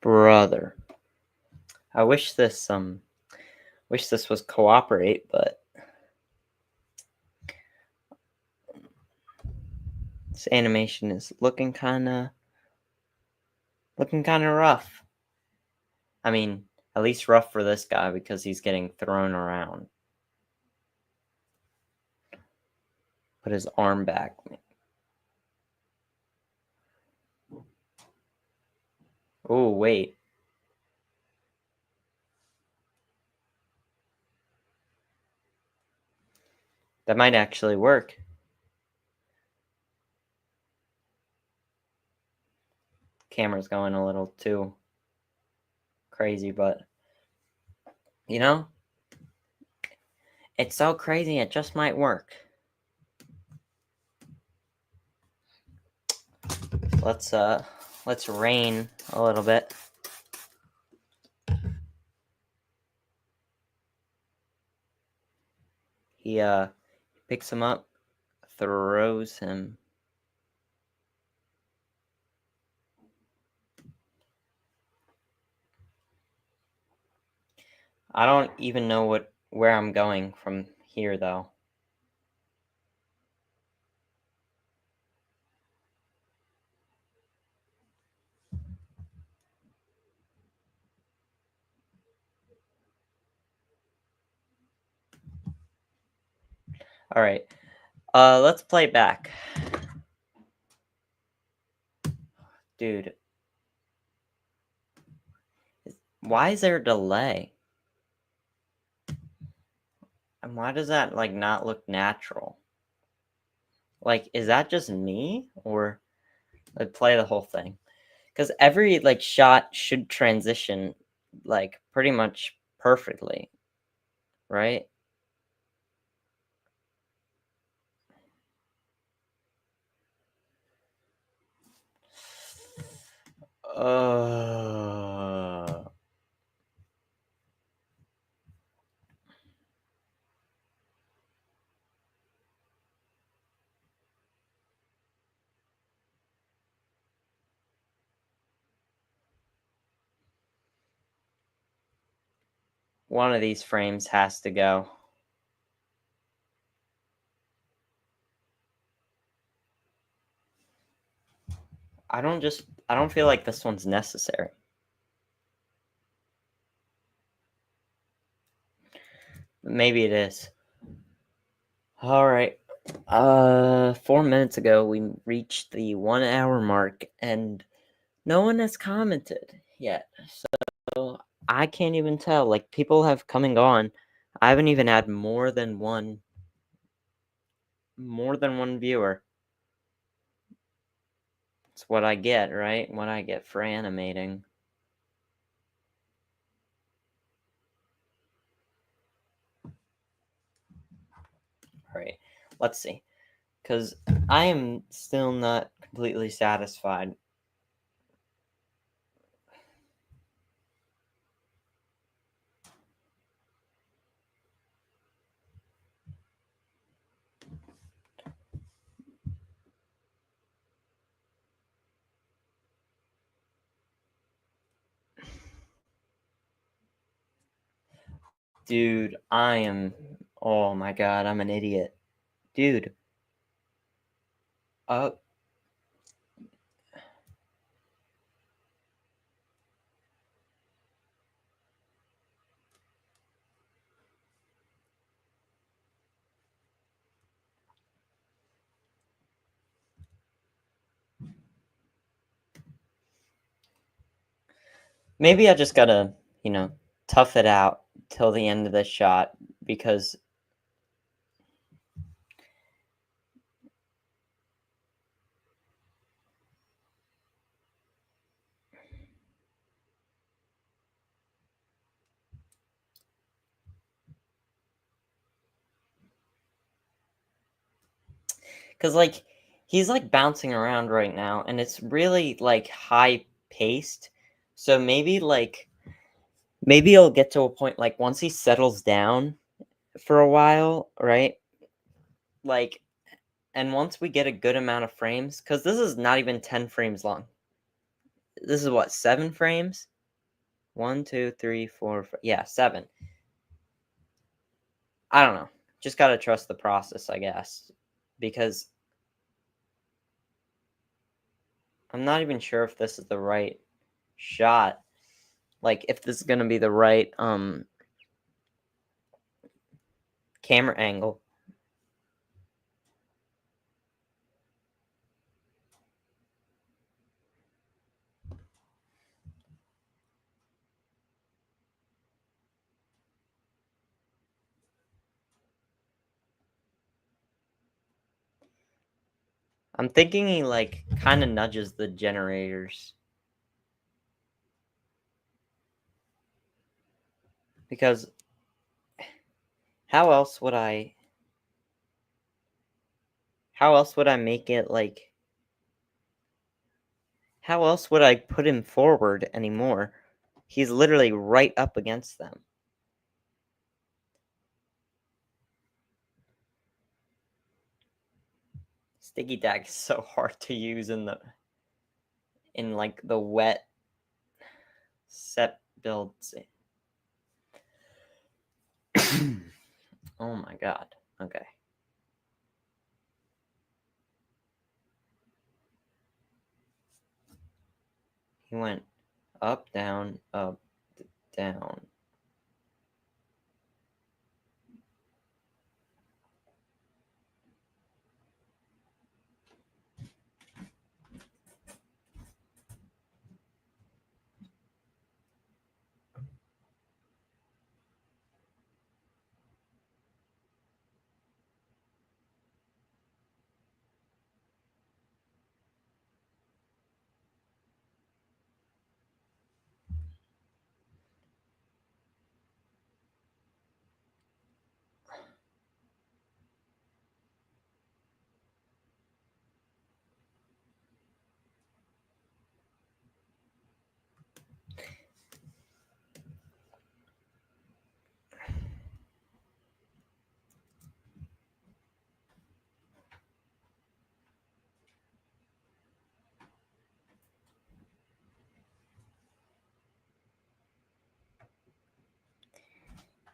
Brother. I wish this was cooperate, but this animation is looking kinda rough. I mean, at least rough for this guy because he's getting thrown around. Put his arm back. Oh, wait. That might actually work. Camera's going a little too crazy, but you know, it's so crazy it just might work. Let's rain a little bit. He picks him up, throws him. I don't even know where I'm going from here though. All right. Let's play back. Dude, why is there a delay? And why does that like not look natural? Like, is that just me or like play the whole thing? Because every like shot should transition like pretty much perfectly, right? Uh, one of these frames has to go. I don't feel like this one's necessary. Maybe it is. All right. 4 minutes ago we reached the 1 hour mark and no one has commented yet. So I can't even tell. Like people have come and gone. I haven't even had more than one viewer. It's what I get, right? What I get for animating. All right. Let's see. Cuz I am still not completely satisfied. Dude, oh my god, I'm an idiot. Dude. Uh Maybe I just gotta, tough it out till the end of the shot because like he's like bouncing around right now and it's really like high paced. So maybe he'll get to a point like once he settles down for a while, right? Like and once we get a good amount of frames, because this is not even 10 frames long. This is what, 7 frames? 1, 2, 3, 4, yeah, 7. I don't know. Just gotta trust the process, I guess, because I'm not even sure if this is the right shot. Like, if this is gonna be the right camera angle. I'm thinking he like kind of nudges the generators because how else would I how else would I make it like how else would I put him forward anymore? He's literally right up against them. Sticky tack is so hard to use in like the wet set builds. Oh my god. Okay. He went up, down, down.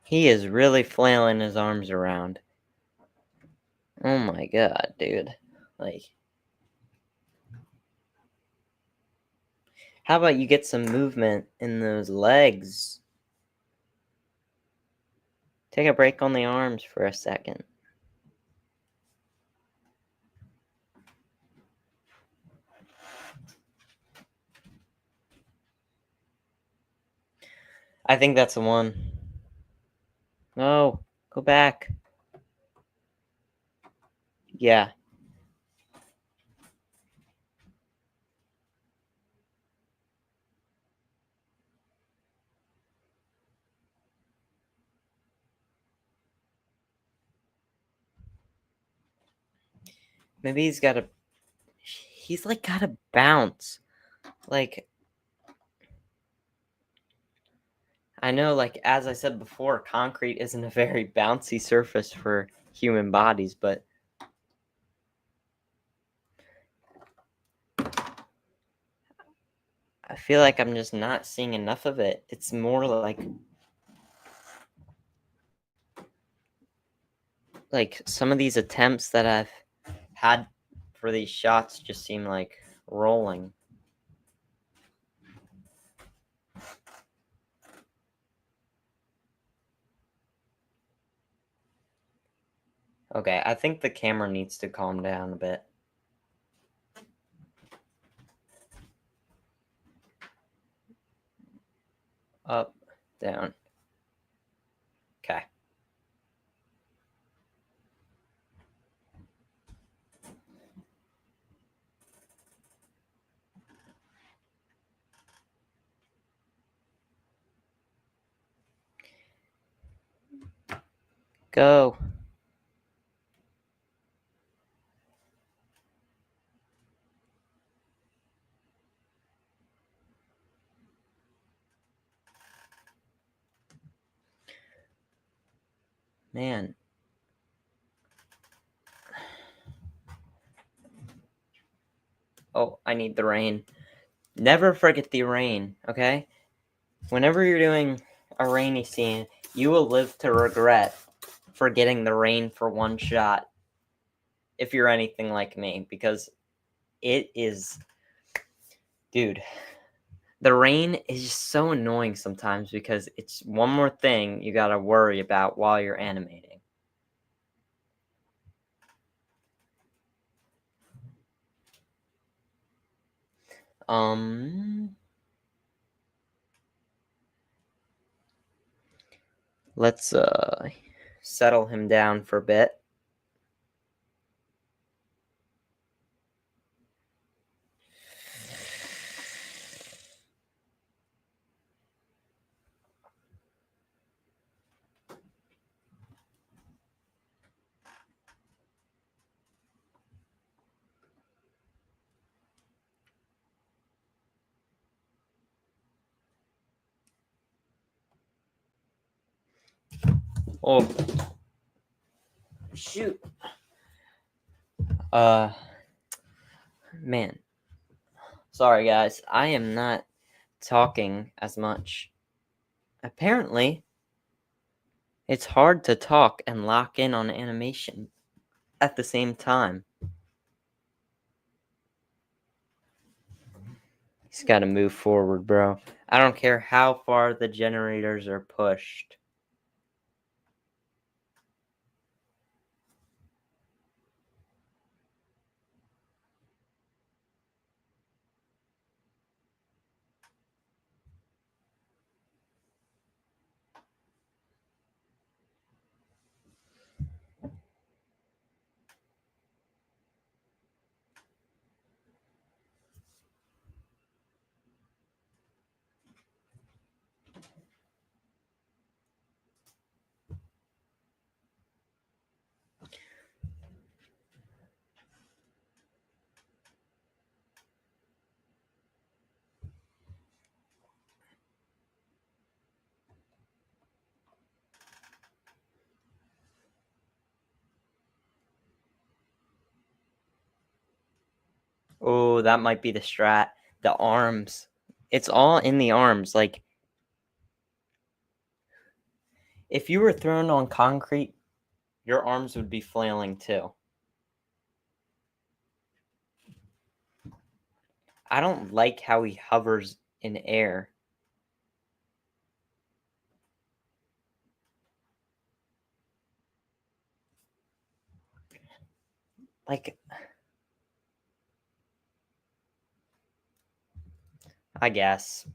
He is really flailing his arms around. Oh my god, dude. Like, how about you get some movement in those legs? Take a break on the arms for a second. I think that's the one. No, go back. Yeah. Maybe he's like gotta bounce. Like, I know, like, as I said before, concrete isn't a very bouncy surface for human bodies, but I feel like I'm just not seeing enough of it. It's more like some of these attempts that I've had for these shots just seem like rolling. Okay, I think the camera needs to calm down a bit. Up, down. Okay. Go. Man. Oh, I need the rain. Never forget the rain, okay? Whenever you're doing a rainy scene, you will live to regret forgetting the rain for one shot if you're anything like me, because it is, dude, the rain is just so annoying sometimes because it's one more thing you gotta worry about while you're animating. Let's settle him down for a bit. Oh, shoot. Man. Sorry, guys. I am not talking as much. Apparently, it's hard to talk and lock in on animation at the same time. He's got to move forward, bro. I don't care how far the generators are pushed. Oh, that might be the strat. The arms. It's all in the arms. Like, if you were thrown on concrete, your arms would be flailing too. I don't like how he hovers in air. Like, I guess.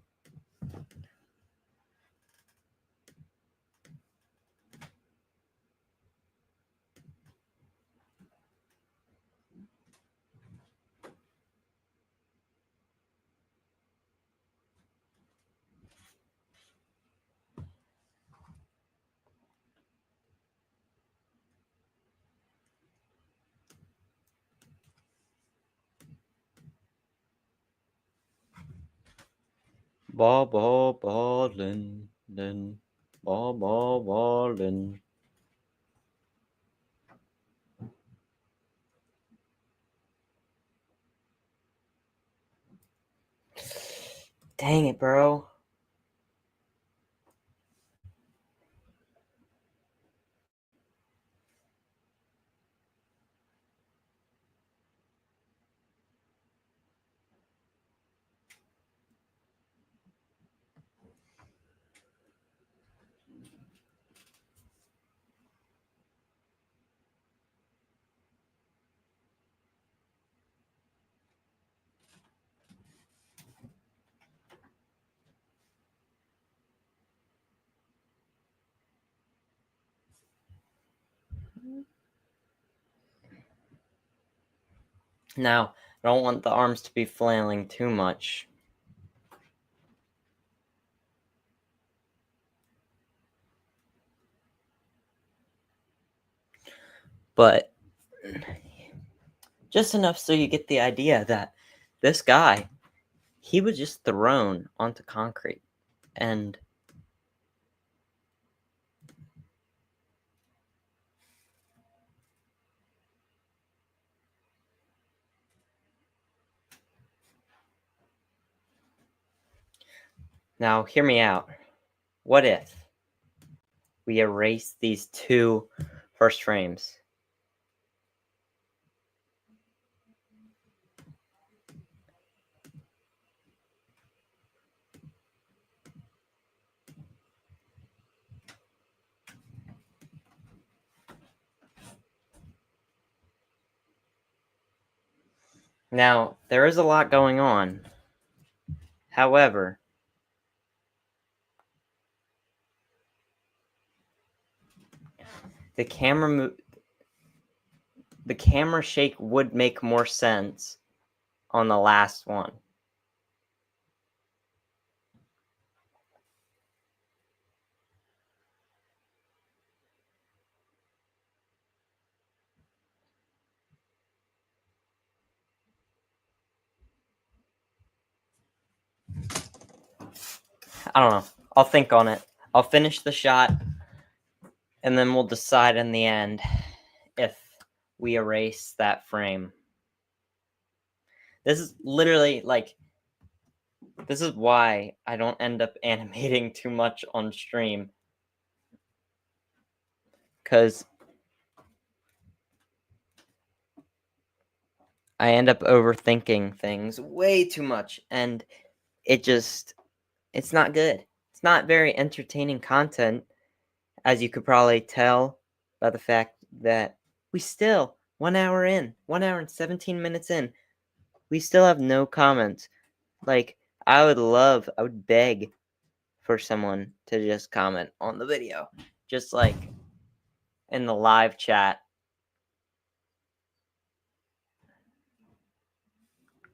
Ballin', then ballin'. Dang it, bro. Now, I don't want the arms to be flailing too much. But just enough so you get the idea that this guy, he was just thrown onto concrete. And Now, hear me out. What if we erase these two first frames? Now, there is a lot going on. However, the camera shake would make more sense on the last one. I don't know. I'll think on it. I'll finish the shot, and then we'll decide in the end if we erase that frame. This is literally like, this is why I don't end up animating too much on stream. Because I end up overthinking things way too much, and it's not good. It's not very entertaining content, as you could probably tell by the fact that we still, 1 hour in, 1 hour and 17 minutes in, we still have no comments. Like, I would beg for someone to just comment on the video. Just like in the live chat.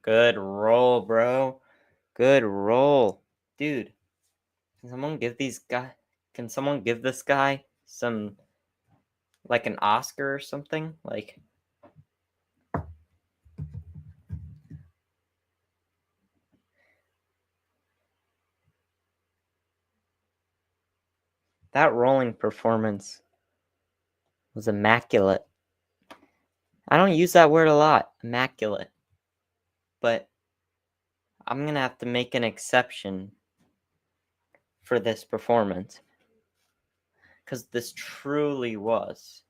Good roll, bro. Good roll. Dude, can someone give this guy some, like, an Oscar or something? Like, that rolling performance was immaculate. I don't use that word a lot, immaculate. But I'm gonna have to make an exception for this performance. Because this truly was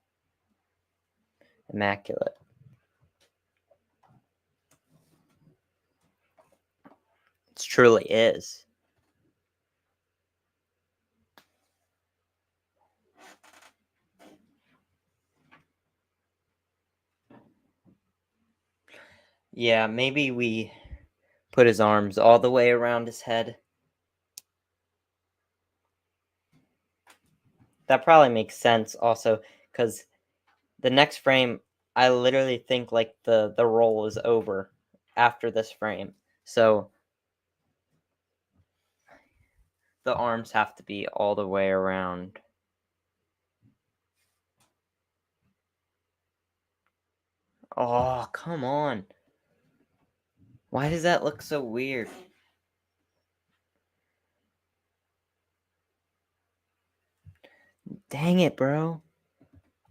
immaculate. It truly is. Yeah, maybe we put his arms all the way around his head. That probably makes sense also, because the next frame, I literally think like the roll is over after this frame. So the arms have to be all the way around. Oh, come on. Why does that look so weird? Dang it, bro.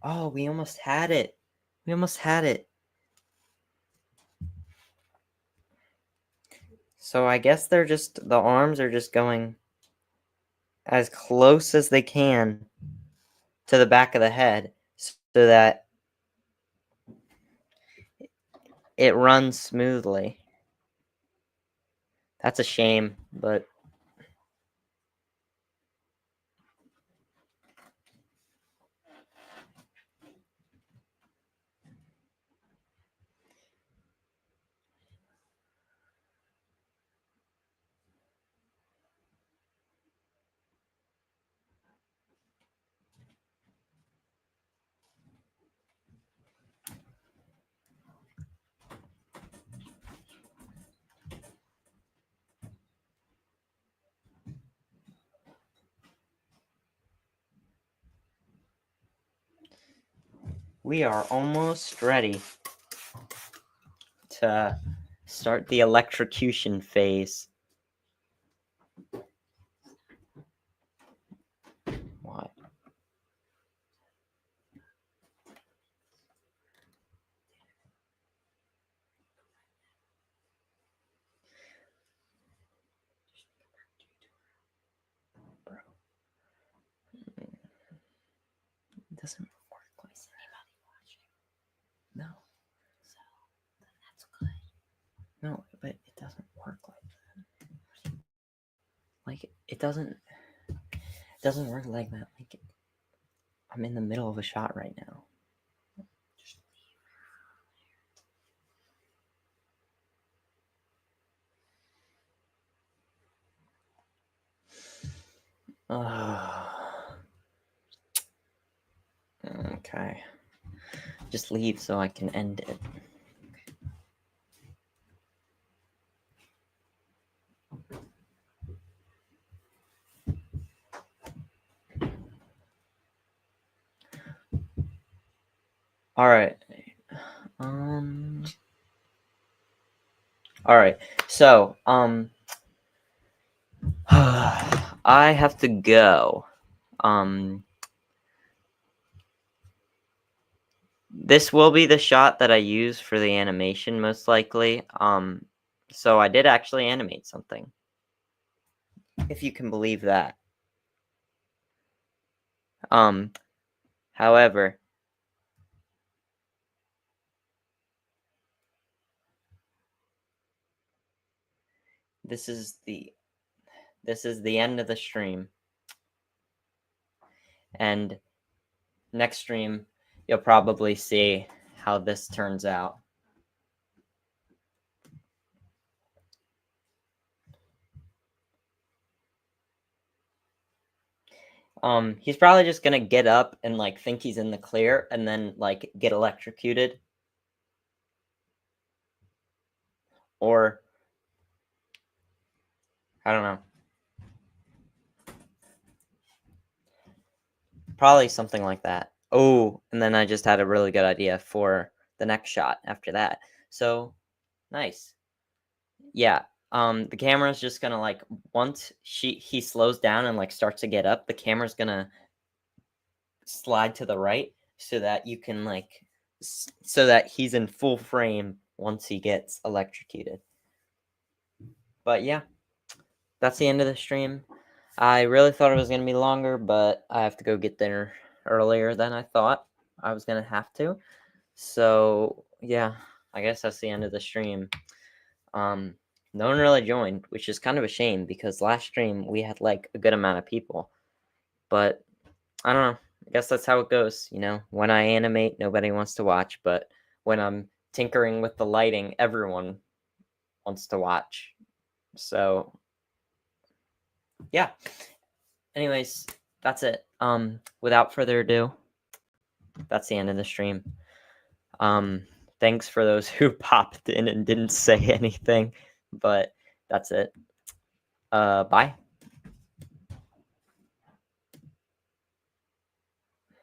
Oh, we almost had it. We almost had it. So I guess the arms are just going as close as they can to the back of the head so that it runs smoothly. That's a shame, but we are almost ready to start the electrocution phase. What? doesn't work like anybody watching. No. So then that's good. No, but it doesn't work like that. Like it doesn't work like that. Like I'm in the middle of a shot right now. Just okay. Just leave so I can end it. All right. All right. So, I have to go. This will be the shot that I use for the animation, most likely. So I did actually animate something, if you can believe that. However, this is the end of the stream, and next stream you'll probably see how this turns out. He's probably just gonna get up and like think he's in the clear and then like get electrocuted. Or I don't know. Probably something like that. Oh, and then I just had a really good idea for the next shot after that. So nice. Yeah. The camera's just gonna like once he slows down and like starts to get up, the camera's gonna slide to the right so that you can like so that he's in full frame once he gets electrocuted. But yeah, that's the end of the stream. I really thought it was gonna be longer, but I have to go get dinner earlier than I thought I was gonna have to. So yeah, I guess that's the end of the stream. No one really joined, which is kind of a shame because last stream we had like a good amount of people. But I don't know. I guess that's how it goes, you know. When I animate, nobody wants to watch, but when I'm tinkering with the lighting, everyone wants to watch. So yeah. Anyways, that's it. Without further ado, that's the end of the stream. Thanks for those who popped in and didn't say anything, but that's it. Bye.